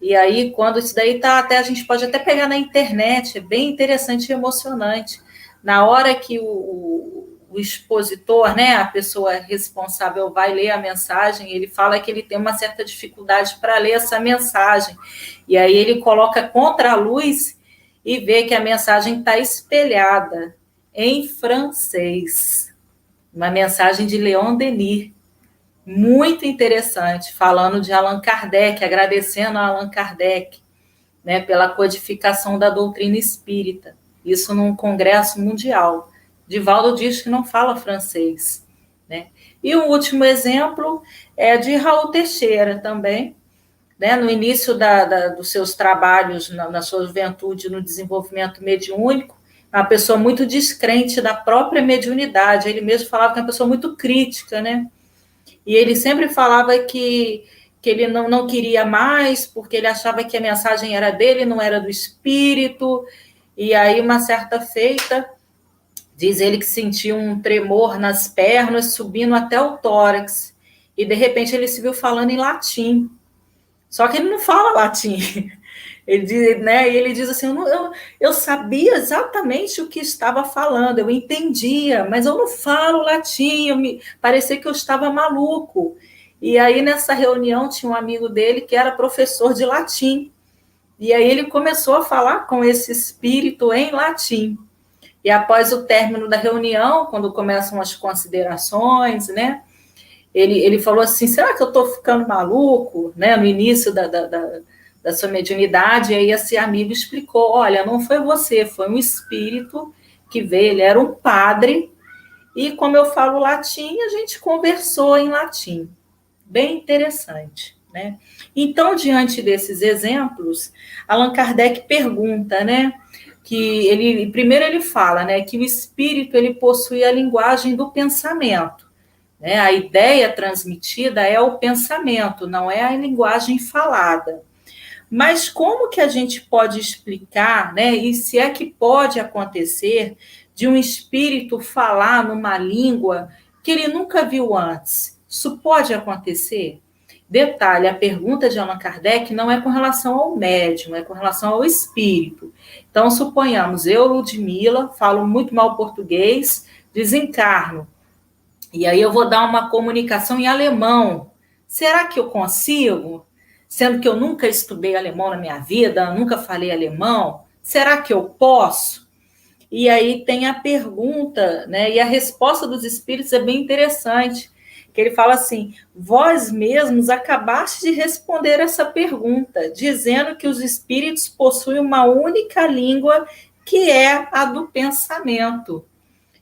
E aí, quando isso daí tá, até a gente pode até pegar na internet, é bem interessante e emocionante. Na hora que o expositor, né, a pessoa responsável vai ler a mensagem, ele fala que ele tem uma certa dificuldade para ler essa mensagem. E aí ele coloca contra a luz e vê que a mensagem está espelhada em francês. Uma mensagem de Leon Denis, muito interessante, falando de Allan Kardec, agradecendo a Allan Kardec, né, pela codificação da doutrina espírita. Isso num congresso mundial. Divaldo diz que não fala francês, né? E o último exemplo é de Raul Teixeira também, né, no início dos seus trabalhos, na sua juventude, no desenvolvimento mediúnico, uma pessoa muito descrente da própria mediunidade. Ele mesmo falava que é uma pessoa muito crítica, né? E ele sempre falava que ele não queria mais, porque ele achava que a mensagem era dele, não era do espírito. E aí, uma certa feita, diz ele que sentiu um tremor nas pernas, subindo até o tórax. E, de repente, ele se viu falando em latim. Só que ele não fala latim. Ele diz assim, eu sabia exatamente o que estava falando, eu entendia, mas eu não falo latim, parecia que eu estava maluco. E aí, nessa reunião, tinha um amigo dele que era professor de latim. E aí ele começou a falar com esse espírito em latim. E após o término da reunião, quando começam as considerações, né? Ele falou assim, será que eu estou ficando maluco? Né? No início da sua mediunidade, e aí esse amigo explicou, olha, não foi você, foi um espírito que veio, ele era um padre, e como eu falo latim, a gente conversou em latim. Bem interessante, né? Então, diante desses exemplos, Allan Kardec pergunta, né, que primeiro ele fala, né, que o espírito ele possui a linguagem do pensamento, né? A ideia transmitida é o pensamento, não é a linguagem falada. Mas como que a gente pode explicar, né, e se é que pode acontecer de um espírito falar numa língua que ele nunca viu antes? Isso pode acontecer? Detalhe, a pergunta de Allan Kardec não é com relação ao médium, é com relação ao espírito. Então, suponhamos, eu, Ludmila, falo muito mal português, desencarno, e aí eu vou dar uma comunicação em alemão. Será que eu consigo? Sendo que eu nunca estudei alemão na minha vida, nunca falei alemão, será que eu posso? E aí tem a pergunta, né? E a resposta dos espíritos é bem interessante, que ele fala assim: vós mesmos acabaste de responder essa pergunta, dizendo que os espíritos possuem uma única língua, que é a do pensamento.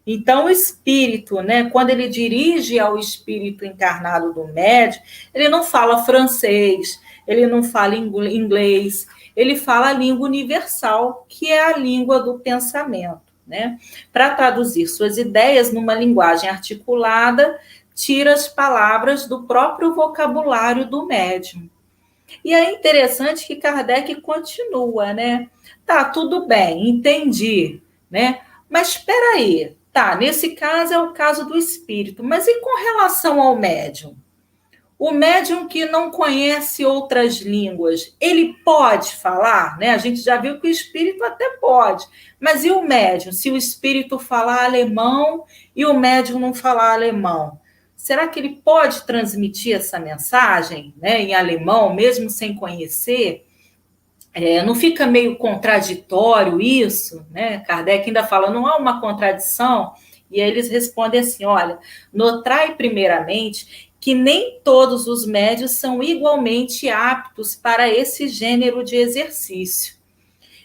Então, o espírito, né, quando ele dirige ao espírito encarnado do médium, ele não fala francês, ele não fala inglês, ele fala a língua universal, que é a língua do pensamento, né? Para traduzir suas ideias numa linguagem articulada, tira as palavras do próprio vocabulário do médium. E é interessante que Kardec continua, né? Tá, tudo bem, entendi, né? Mas espera aí, tá, nesse caso é o caso do espírito, mas e com relação ao médium? O médium que não conhece outras línguas, ele pode falar, né? A gente já viu que o espírito até pode, mas e o médium? Se o espírito falar alemão e o médium não falar alemão, será que ele pode transmitir essa mensagem, né, em alemão, mesmo sem conhecer? Não fica meio contraditório isso, né? Kardec ainda fala, não há uma contradição? E aí eles respondem assim, olha, notrai primeiramente que nem todos os médios são igualmente aptos para esse gênero de exercício.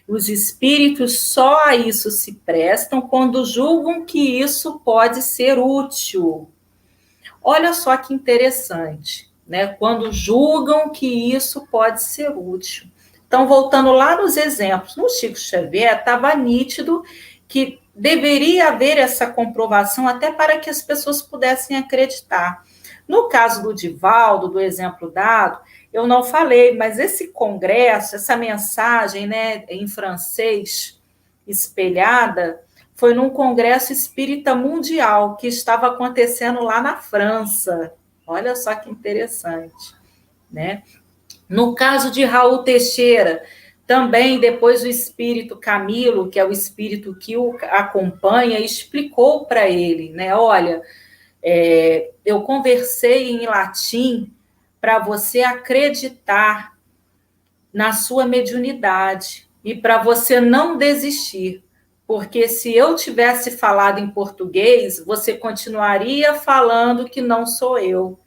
Os espíritos só a isso se prestam quando julgam que isso pode ser útil. Olha só que interessante, né? Quando julgam que isso pode ser útil. Então, voltando lá nos exemplos, no Chico Xavier estava nítido que deveria haver essa comprovação até para que as pessoas pudessem acreditar. No caso do Divaldo, do exemplo dado, eu não falei, mas esse congresso, essa mensagem, né, em francês espelhada, foi num congresso espírita mundial que estava acontecendo lá na França. Olha só que interessante, né? No caso de Raul Teixeira, também depois o espírito Camilo, que é o espírito que o acompanha, explicou para ele, né? Olha, eu conversei em latim para você acreditar na sua mediunidade e para você não desistir, porque se eu tivesse falado em português, você continuaria falando que não sou eu.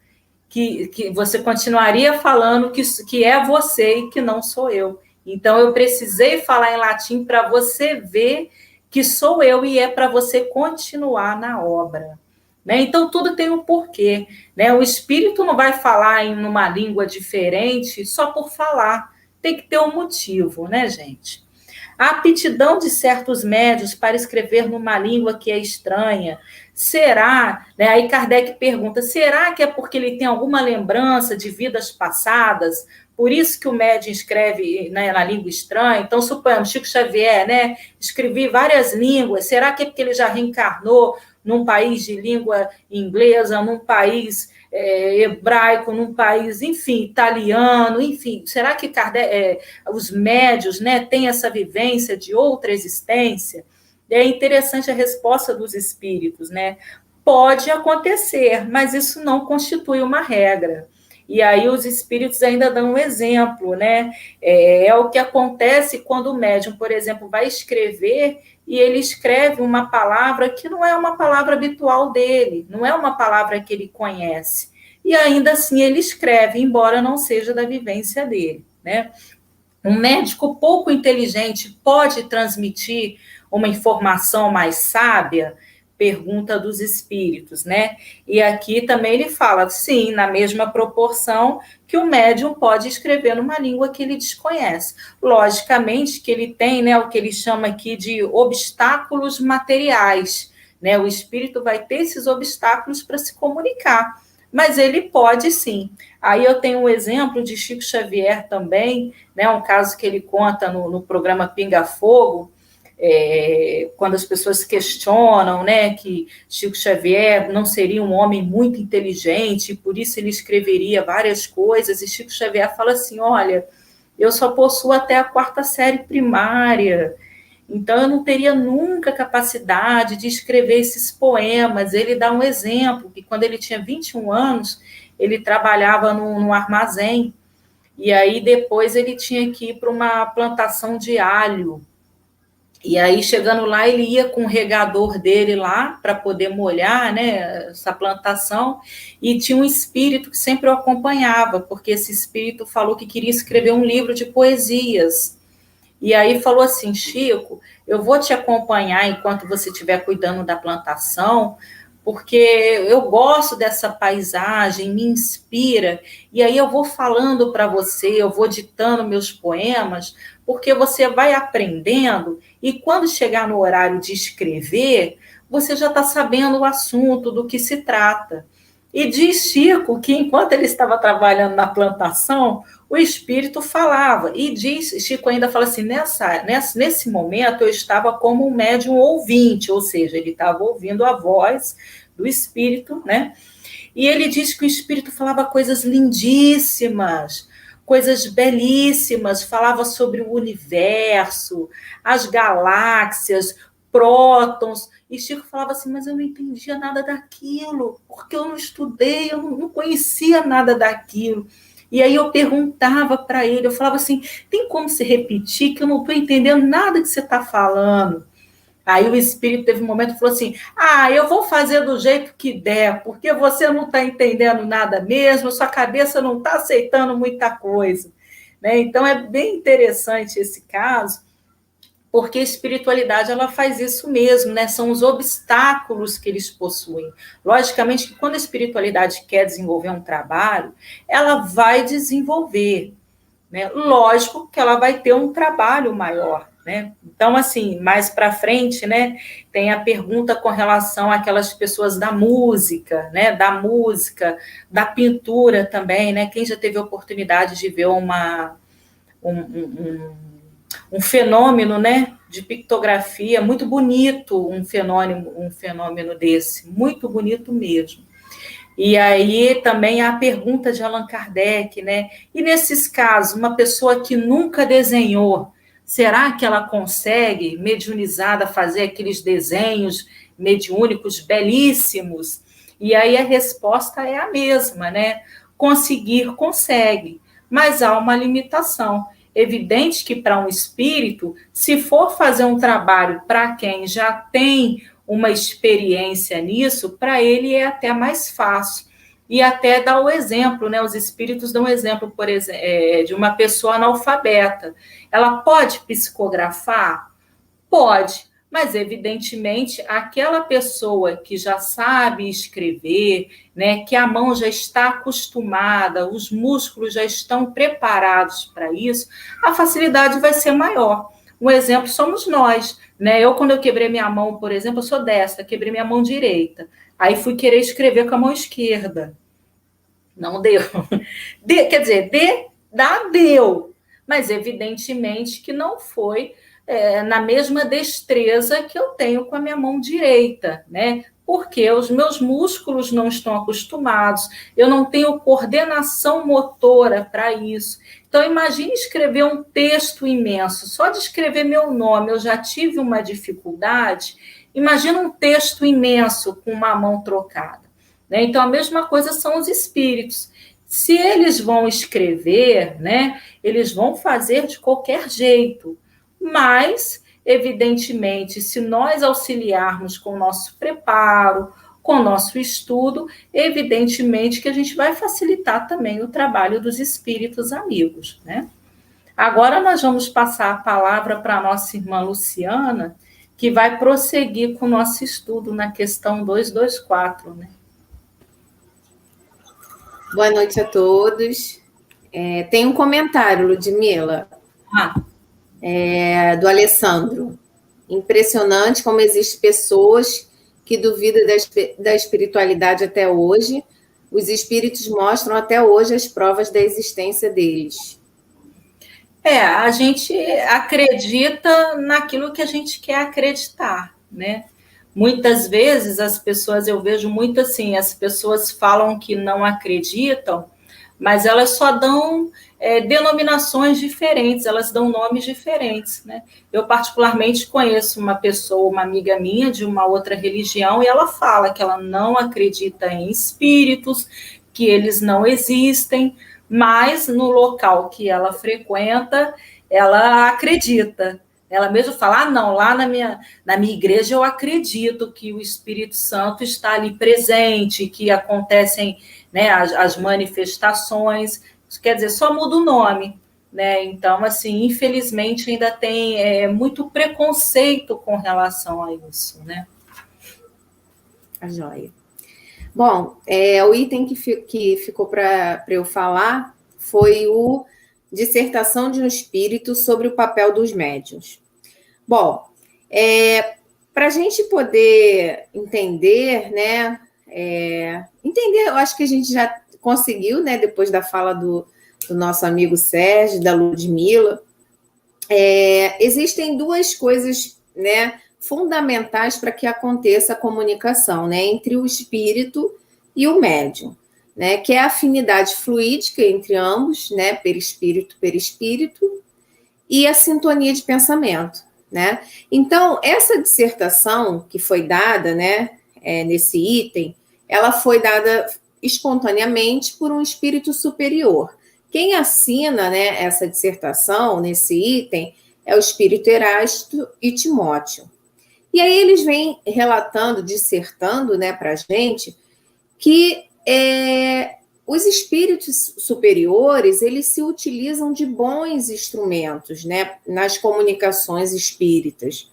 Que você continuaria falando que é você e que não sou eu. Então, eu precisei falar em latim para você ver que sou eu e é para você continuar na obra. Né? Então, tudo tem um porquê. Né? O espírito não vai falar em uma língua diferente só por falar. Tem que ter um motivo, né, gente? A aptidão de certos médios para escrever numa língua que é estranha, será, né? Aí Kardec pergunta, será que é porque ele tem alguma lembrança de vidas passadas? Por isso que o médium escreve, né, na língua estranha? Então, suponhamos, Chico Xavier, né, escrevi várias línguas, será que é porque ele já reencarnou num país de língua inglesa, num país hebraico, num país, enfim, italiano, enfim, será que os médios, né, têm essa vivência de outra existência? É interessante a resposta dos espíritos, né? Pode acontecer, mas isso não constitui uma regra. E aí os espíritos ainda dão um exemplo, né? É o que acontece quando o médium, por exemplo, vai escrever e ele escreve uma palavra que não é uma palavra habitual dele, não é uma palavra que ele conhece. E ainda assim ele escreve, embora não seja da vivência dele, né? Um médico pouco inteligente pode transmitir uma informação mais sábia, pergunta dos espíritos, né? E aqui também ele fala, sim, na mesma proporção que o médium pode escrever numa língua que ele desconhece. Logicamente que ele tem, né, o que ele chama aqui de obstáculos materiais, né? O espírito vai ter esses obstáculos para se comunicar, mas ele pode sim. Aí eu tenho um exemplo de Chico Xavier também, né, um caso que ele conta no programa Pinga Fogo, quando as pessoas questionam, né, que Chico Xavier não seria um homem muito inteligente, por isso ele escreveria várias coisas, e Chico Xavier fala assim, olha, eu só possuo até a 4ª série primária, então eu não teria nunca capacidade de escrever esses poemas. Ele dá um exemplo, que quando ele tinha 21 anos, ele trabalhava num armazém, e aí depois ele tinha que ir para uma plantação de alho. E aí, chegando lá, ele ia com o regador dele lá para poder molhar, né, essa plantação, e tinha um espírito que sempre o acompanhava, porque esse espírito falou que queria escrever um livro de poesias. E aí falou assim, Chico, eu vou te acompanhar enquanto você estiver cuidando da plantação, porque eu gosto dessa paisagem, me inspira, e aí eu vou falando para você, eu vou ditando meus poemas, porque você vai aprendendo, e quando chegar no horário de escrever, você já está sabendo o assunto, do que se trata. E diz Chico que enquanto ele estava trabalhando na plantação, o espírito falava, e Chico ainda fala assim, nesse momento eu estava como um médium ouvinte, ou seja, ele estava ouvindo a voz do espírito, né? E ele diz que o espírito falava coisas lindíssimas, coisas belíssimas, falava sobre o universo, as galáxias, prótons, e Chico falava assim, mas eu não entendia nada daquilo, porque eu não estudei, eu não conhecia nada daquilo. E aí eu perguntava para ele, eu falava assim, tem como se repetir, que eu não estou entendendo nada que você está falando? Aí o espírito teve um momento e falou assim, eu vou fazer do jeito que der, porque você não está entendendo nada mesmo, sua cabeça não está aceitando muita coisa. Né? Então é bem interessante esse caso, porque a espiritualidade ela faz isso mesmo, né? São os obstáculos que eles possuem. Logicamente que quando a espiritualidade quer desenvolver um trabalho, ela vai desenvolver, né? Lógico que ela vai ter um trabalho maior, né? Então, assim, mais para frente, né, tem a pergunta com relação àquelas pessoas da música, né? Da música, da pintura também, né? Quem já teve a oportunidade de ver um fenômeno, né, de pictografia muito bonito, um fenômeno desse, muito bonito mesmo. E aí também há a pergunta de Allan Kardec, né? E nesses casos, uma pessoa que nunca desenhou, será que ela consegue, mediunizada, fazer aqueles desenhos mediúnicos belíssimos? E aí a resposta é a mesma, né? Conseguir, consegue, mas há uma limitação. Evidente que para um espírito, se for fazer um trabalho para quem já tem uma experiência nisso, para ele é até mais fácil. E até dá o exemplo, né? Os espíritos dão o exemplo, por exemplo, de uma pessoa analfabeta. Ela pode psicografar? Pode, mas evidentemente aquela pessoa que já sabe escrever, né, que a mão já está acostumada, os músculos já estão preparados para isso, a facilidade vai ser maior. Um exemplo somos nós, né? Eu, quando eu quebrei minha mão, por exemplo, eu sou destra, quebrei minha mão direita. Aí fui querer escrever com a mão esquerda. Não deu. Quer dizer, deu. Mas evidentemente que não foi na mesma destreza que eu tenho com a minha mão direita, né? Porque os meus músculos não estão acostumados, eu não tenho coordenação motora para isso. Então, imagine escrever um texto imenso. Só de escrever meu nome eu já tive uma dificuldade. Imagina um texto imenso com uma mão trocada. Né? Então, a mesma coisa são os espíritos. Se eles vão escrever, né, eles vão fazer de qualquer jeito. Mas, evidentemente, se nós auxiliarmos com o nosso preparo, com o nosso estudo, evidentemente que a gente vai facilitar também o trabalho dos espíritos amigos, né? Agora nós vamos passar a palavra para a nossa irmã Luciana, que vai prosseguir com o nosso estudo na questão 224, né? Boa noite a todos. Tem um comentário, Ludmila, do Alessandro. Impressionante como existem pessoas que duvidam da espiritualidade até hoje. Os espíritos mostram até hoje as provas da existência deles. A gente acredita naquilo que a gente quer acreditar, né? Muitas vezes as pessoas, eu vejo muito assim, as pessoas falam que não acreditam, mas elas só dão denominações diferentes, elas dão nomes diferentes, né? Eu particularmente conheço uma pessoa, uma amiga minha de uma outra religião, e ela fala que ela não acredita em espíritos, que eles não existem, mas no local que ela frequenta, ela acredita. Ela mesma fala, não, lá na minha igreja eu acredito que o Espírito Santo está ali presente, que acontecem, né, as manifestações. Isso quer dizer, só muda o nome, né? Então, assim, infelizmente ainda tem muito preconceito com relação a isso, né? A joia. Bom, o item que ficou para eu falar foi o dissertação de um espírito sobre o papel dos médiuns. Bom, para a gente poder entender, né? Entender, eu acho que a gente já conseguiu, né? Depois da fala do nosso amigo Sérgio, da Ludmila, existem duas coisas, né, fundamentais para que aconteça a comunicação, né, entre o espírito e o médium, né, que é a afinidade fluídica entre ambos, né, perispírito, e a sintonia de pensamento, né? Então, essa dissertação que foi dada, né, nesse item, ela foi dada espontaneamente por um espírito superior. Quem assina, né, essa dissertação nesse item é o espírito Erasto e Timóteo. E aí eles vêm relatando, dissertando, né, para a gente que os espíritos superiores, eles se utilizam de bons instrumentos, né, nas comunicações espíritas,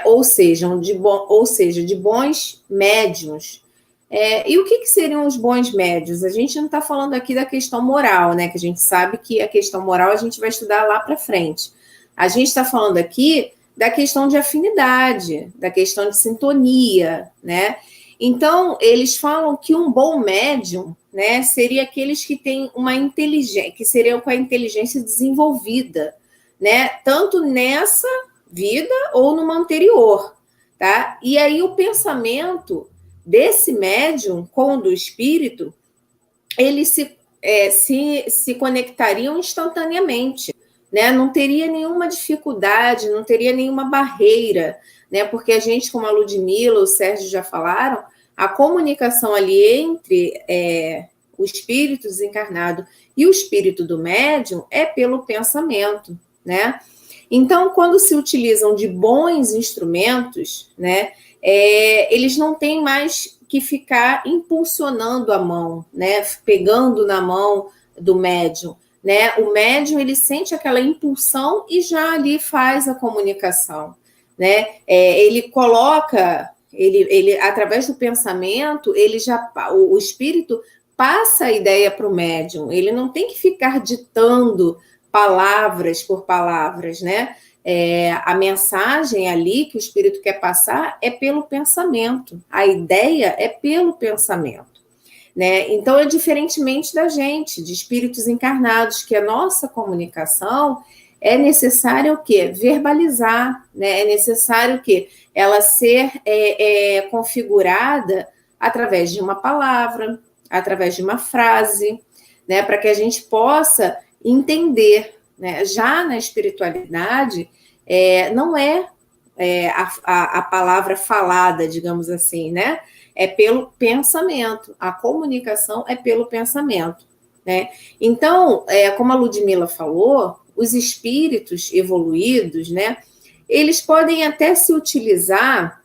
ou seja, de bons médiuns. E o que seriam os bons médiuns? A gente não está falando aqui da questão moral, né, que a gente sabe que a questão moral a gente vai estudar lá para frente. A gente está falando aqui da questão de afinidade, da questão de sintonia, né? Então, eles falam que um bom médium, né, seria aqueles que têm uma inteligência, que seriam com a inteligência desenvolvida, né, tanto nessa vida ou numa anterior, tá? E aí o pensamento desse médium com o do espírito, eles se conectariam instantaneamente, né? Não teria nenhuma dificuldade, não teria nenhuma barreira, né? Porque a gente, como a Ludmila, o Sérgio já falaram, a comunicação ali entre o espírito desencarnado e o espírito do médium é pelo pensamento, né? Então, quando se utilizam de bons instrumentos, né, eles não têm mais que ficar impulsionando a mão, né, pegando na mão do médium, né? O médium, ele sente aquela impulsão e já ali faz a comunicação, né? Ele coloca, ele através do pensamento, o espírito passa a ideia para o médium, ele não tem que ficar ditando palavras por palavras, né? A mensagem ali que o espírito quer passar é pelo pensamento, a ideia é pelo pensamento. Né? Então, diferentemente da gente, de espíritos encarnados, que a nossa comunicação é necessária o quê? Verbalizar, né? É necessário o quê? Ela ser configurada através de uma palavra, através de uma frase, né? Para que a gente possa entender, né? Já na espiritualidade, não é a palavra falada, digamos assim, né? É pelo pensamento, a comunicação é pelo pensamento, né? Então, como a Ludmila falou, os espíritos evoluídos, né, eles podem até se utilizar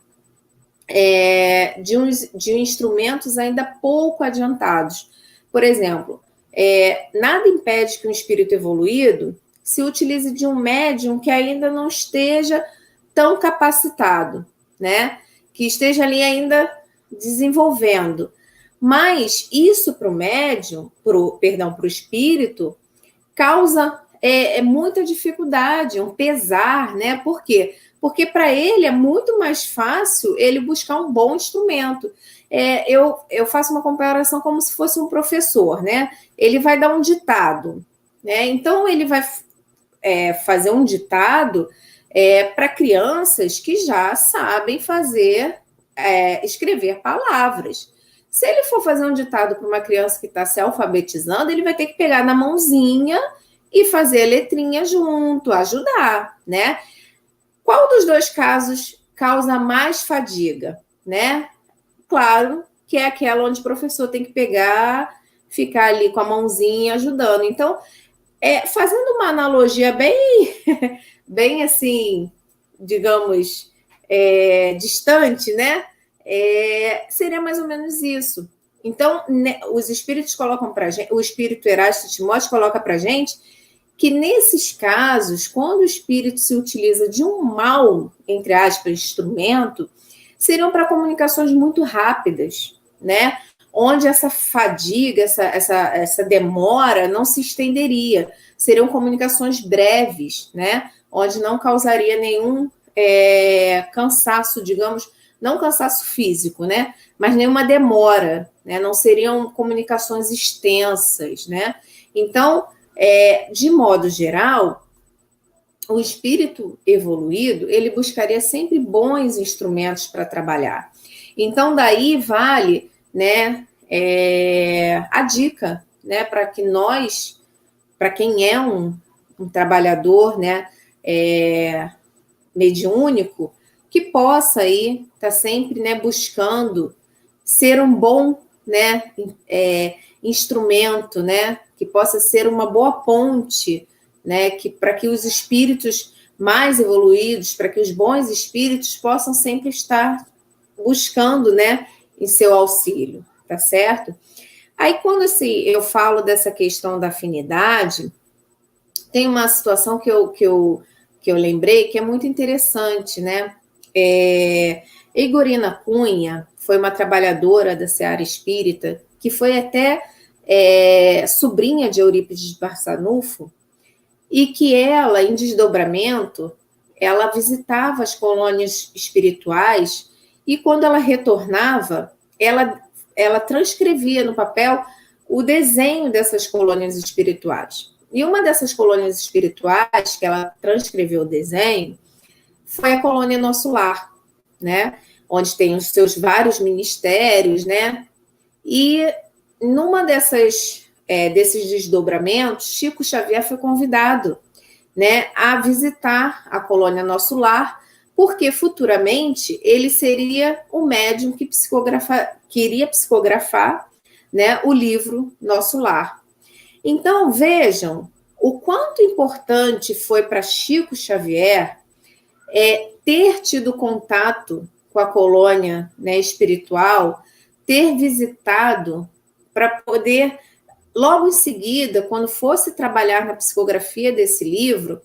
de instrumentos ainda pouco adiantados. Por exemplo, nada impede que um espírito evoluído se utilize de um médium que ainda não esteja tão capacitado, né? Que esteja ali ainda desenvolvendo. Mas isso para o médium, para o espírito, causa muita dificuldade, um pesar, né? Por quê? Porque para ele é muito mais fácil ele buscar um bom instrumento. Eu faço uma comparação como se fosse um professor, né? Ele vai dar um ditado, né? Então ele vai fazer um ditado para crianças que já sabem escrever palavras. Se ele for fazer um ditado para uma criança que está se alfabetizando, ele vai ter que pegar na mãozinha e fazer a letrinha junto, ajudar, né? Qual dos dois casos causa mais fadiga, né? Claro que é aquela onde o professor tem que pegar, ficar ali com a mãozinha ajudando. Então, fazendo uma analogia bem assim, digamos, distante, né? Seria mais ou menos isso. Então, os espíritos colocam para a gente, o espírito Erasto Timóteo coloca para a gente que nesses casos, quando o espírito se utiliza de um mau, entre aspas, instrumento, seriam para comunicações muito rápidas, né? Onde essa fadiga, essa demora não se estenderia. Seriam comunicações breves, né? Onde não causaria nenhum cansaço, digamos, não cansaço físico, né? Mas nenhuma demora, né? Não seriam comunicações extensas, né? Então, de modo geral, o espírito evoluído, ele buscaria sempre bons instrumentos para trabalhar. Então, daí vale, né, a dica, né, para quem é um trabalhador, né, mediúnico, que possa aí estar sempre, né, buscando ser um bom, né, instrumento, né, que possa ser uma boa ponte, né, para que os espíritos mais evoluídos, para que os bons espíritos possam sempre estar buscando, né, em seu auxílio, tá certo? Aí, quando eu falo dessa questão da afinidade, tem uma situação que eu lembrei que é muito interessante, né? Igorina Cunha foi uma trabalhadora da Seara Espírita, que foi até sobrinha de Eurípides de Barçanufo, e que ela, em desdobramento, ela visitava as colônias espirituais e, quando ela retornava, ela transcrevia no papel o desenho dessas colônias espirituais. E uma dessas colônias espirituais que ela transcreveu o desenho foi a colônia Nosso Lar, né? Onde tem os seus vários ministérios, né? E numa desses desdobramentos, Chico Xavier foi convidado, né, a visitar a colônia Nosso Lar, porque futuramente ele seria o médium que iria psicografar, né, o livro Nosso Lar. Então, vejam o quanto importante foi para Chico Xavier ter tido contato com a colônia, né, espiritual, ter visitado para poder, logo em seguida, quando fosse trabalhar na psicografia desse livro,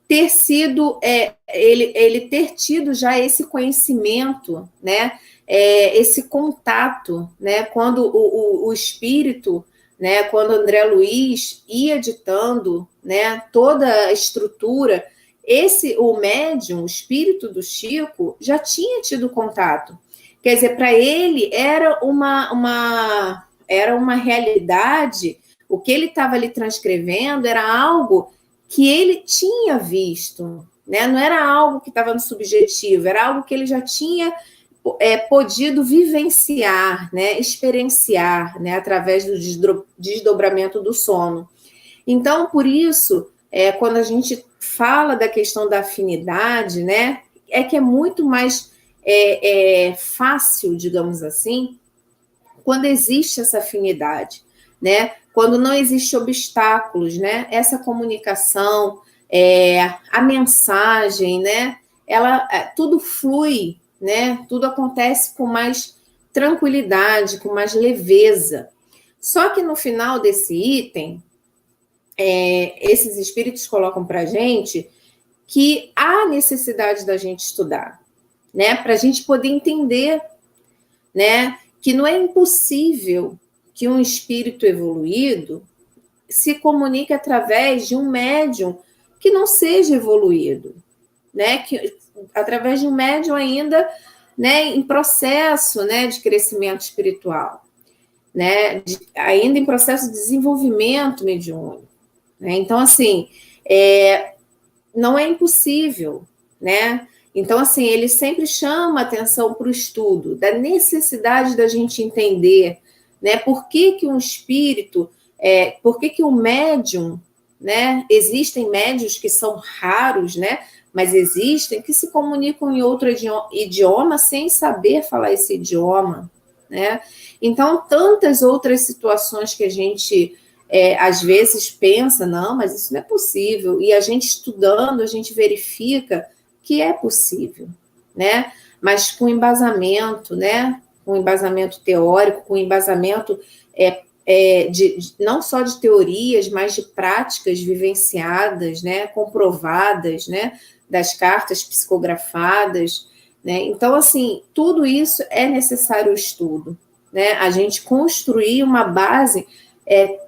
ter sido, ele ter tido já esse conhecimento, né, esse contato, né, quando o espírito, né, quando André Luiz ia ditando, né, toda a estrutura, o médium, o espírito do Chico, já tinha tido contato. Quer dizer, para ele era uma realidade, o que ele estava ali transcrevendo era algo que ele tinha visto, né? Não era algo que estava no subjetivo, era algo que ele já tinha podido vivenciar, né? Experienciar, né? Através do desdobramento do sono. Então, por isso, quando a gente fala da questão da afinidade, né? Que é muito mais fácil, digamos assim, quando existe essa afinidade, né? Quando não existe obstáculos, né? Essa comunicação, a mensagem, né? Tudo flui, né? Tudo acontece com mais tranquilidade, com mais leveza. Só que no final desse item, esses espíritos colocam para a gente que há necessidade da gente estudar, né? Para a gente poder entender, né? Que não é impossível que um espírito evoluído se comunique através de um médium que não seja evoluído, né? Que, através de um médium ainda, né, em processo, né, de crescimento espiritual, né? Ainda em processo de desenvolvimento mediúnico, né? Então, assim, não é impossível, né? Então, assim, ele sempre chama atenção para o estudo, da necessidade da gente entender, né? Por que um espírito, por que um médium, né? Existem médios que são raros, né? Mas existem que se comunicam em outro idioma sem saber falar esse idioma, né? Então, tantas outras situações que a gente às vezes pensa, não, mas isso não é possível. E a gente estudando, a gente verifica que é possível, né? Mas com embasamento, né? Com embasamento teórico, com embasamento não só de teorias, mas de práticas vivenciadas, né? Comprovadas, né? Das cartas psicografadas, né? Então, assim, tudo isso é necessário o estudo, né? A gente construir uma base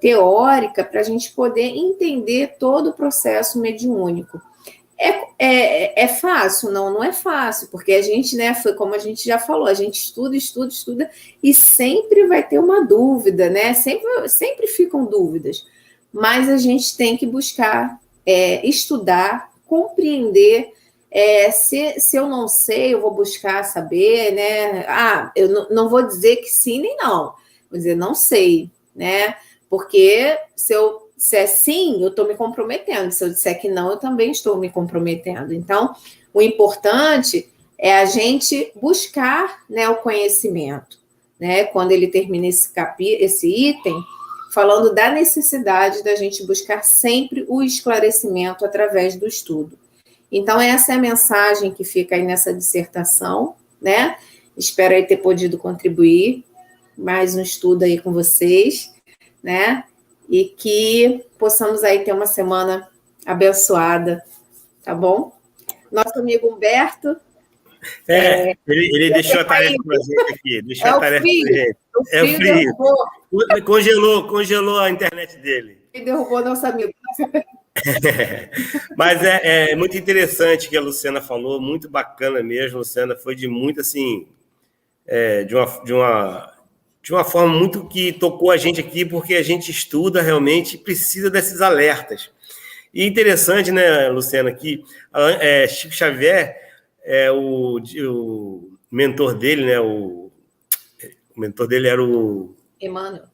teórica para a gente poder entender todo o processo mediúnico. É fácil? Não, não é fácil, porque a gente, né, foi como a gente já falou, a gente estuda, e sempre vai ter uma dúvida, né? Sempre ficam dúvidas, mas a gente tem que buscar estudar, compreender. Se eu não sei, eu vou buscar saber, né? Eu não vou dizer que sim nem não, vou dizer não sei, né? Porque se é sim, eu estou me comprometendo. Se eu disser que não, eu também estou me comprometendo. Então, o importante é a gente buscar, né, o conhecimento, né? Quando ele termina esse item, falando da necessidade da gente buscar sempre o esclarecimento através do estudo. Então, essa é a mensagem que fica aí nessa dissertação, né? Espero aí ter podido contribuir mais um estudo aí com vocês, né? E que possamos aí ter uma semana abençoada, tá bom? Nosso amigo Humberto. Ele deixou a tarefa para a gente aqui. Deixou a tarefa para a gente. É o frio. Congelou a internet dele. E derrubou nosso amigo. Mas é muito interessante o que a Luciana falou, muito bacana mesmo, Luciana. Foi de muito, assim, de uma forma muito que tocou a gente aqui, porque a gente estuda realmente e precisa desses alertas. E interessante, né, Luciana, que Chico Xavier, o mentor dele, né, o mentor dele era o Emmanuel.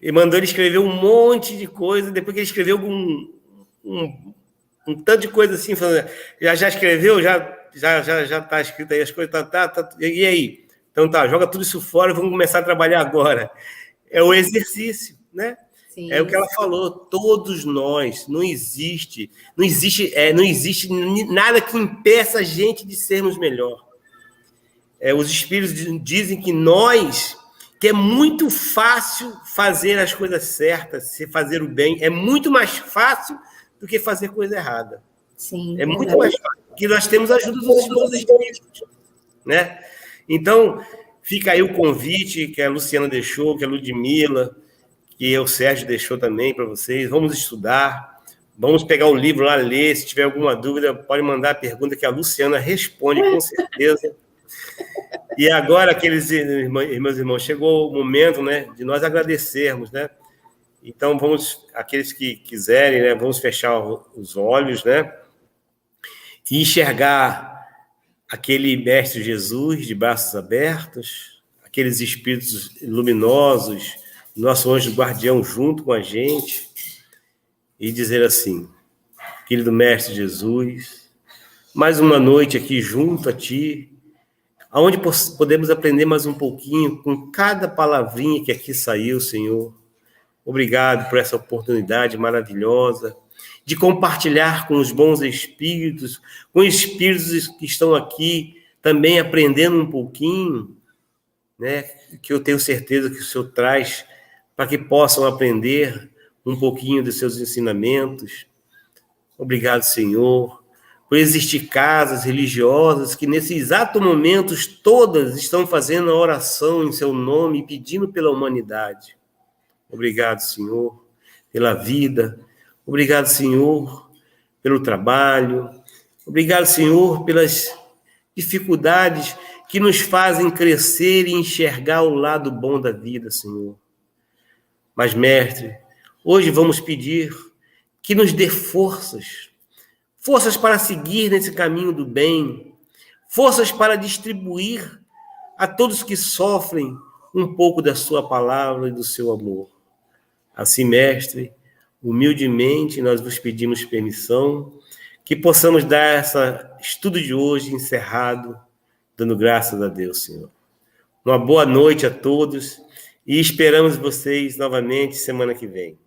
E mandou ele escrever um monte de coisa, depois que ele escreveu um tanto de coisa assim, falando, já escreveu, já está escrito aí as coisas, tá, e aí? Então tá, joga tudo isso fora e vamos começar a trabalhar agora. É o exercício, né? Sim, é o que ela falou, todos nós, não existe nada que impeça a gente de sermos melhor. Os espíritos dizem que é muito fácil fazer as coisas certas, se fazer o bem, é muito mais fácil do que fazer coisa errada. Sim, muito mais fácil, porque nós temos a ajuda dos bons espíritos, né? Então, fica aí o convite que a Luciana deixou, que a Ludmila, que o Sérgio deixou também para vocês. Vamos estudar, vamos pegar o livro lá, ler. Se tiver alguma dúvida, pode mandar a pergunta que a Luciana responde com certeza. E agora, meus irmãos, chegou o momento, né, de nós agradecermos, né? Então, aqueles que quiserem, né, vamos fechar os olhos, né, e enxergar aquele Mestre Jesus de braços abertos, aqueles espíritos luminosos, nosso anjo guardião junto com a gente, e dizer assim: querido Mestre Jesus, mais uma noite aqui junto a Ti, aonde podemos aprender mais um pouquinho com cada palavrinha que aqui saiu, Senhor. Obrigado por essa oportunidade maravilhosa de compartilhar com os bons espíritos, com espíritos que estão aqui também aprendendo um pouquinho, né? Que eu tenho certeza que o Senhor traz para que possam aprender um pouquinho dos seus ensinamentos. Obrigado, Senhor, por existir casas religiosas que, nesse exato momento, todas estão fazendo a oração em seu nome e pedindo pela humanidade. Obrigado, Senhor, pela vida. Obrigado, Senhor, pelo trabalho. Obrigado, Senhor, pelas dificuldades que nos fazem crescer e enxergar o lado bom da vida, Senhor. Mas, Mestre, hoje vamos pedir que nos dê forças para seguir nesse caminho do bem, forças para distribuir a todos que sofrem um pouco da sua palavra e do seu amor. Assim, Mestre, humildemente nós vos pedimos permissão que possamos dar esse estudo de hoje encerrado, dando graças a Deus, Senhor. Uma boa noite a todos e esperamos vocês novamente semana que vem.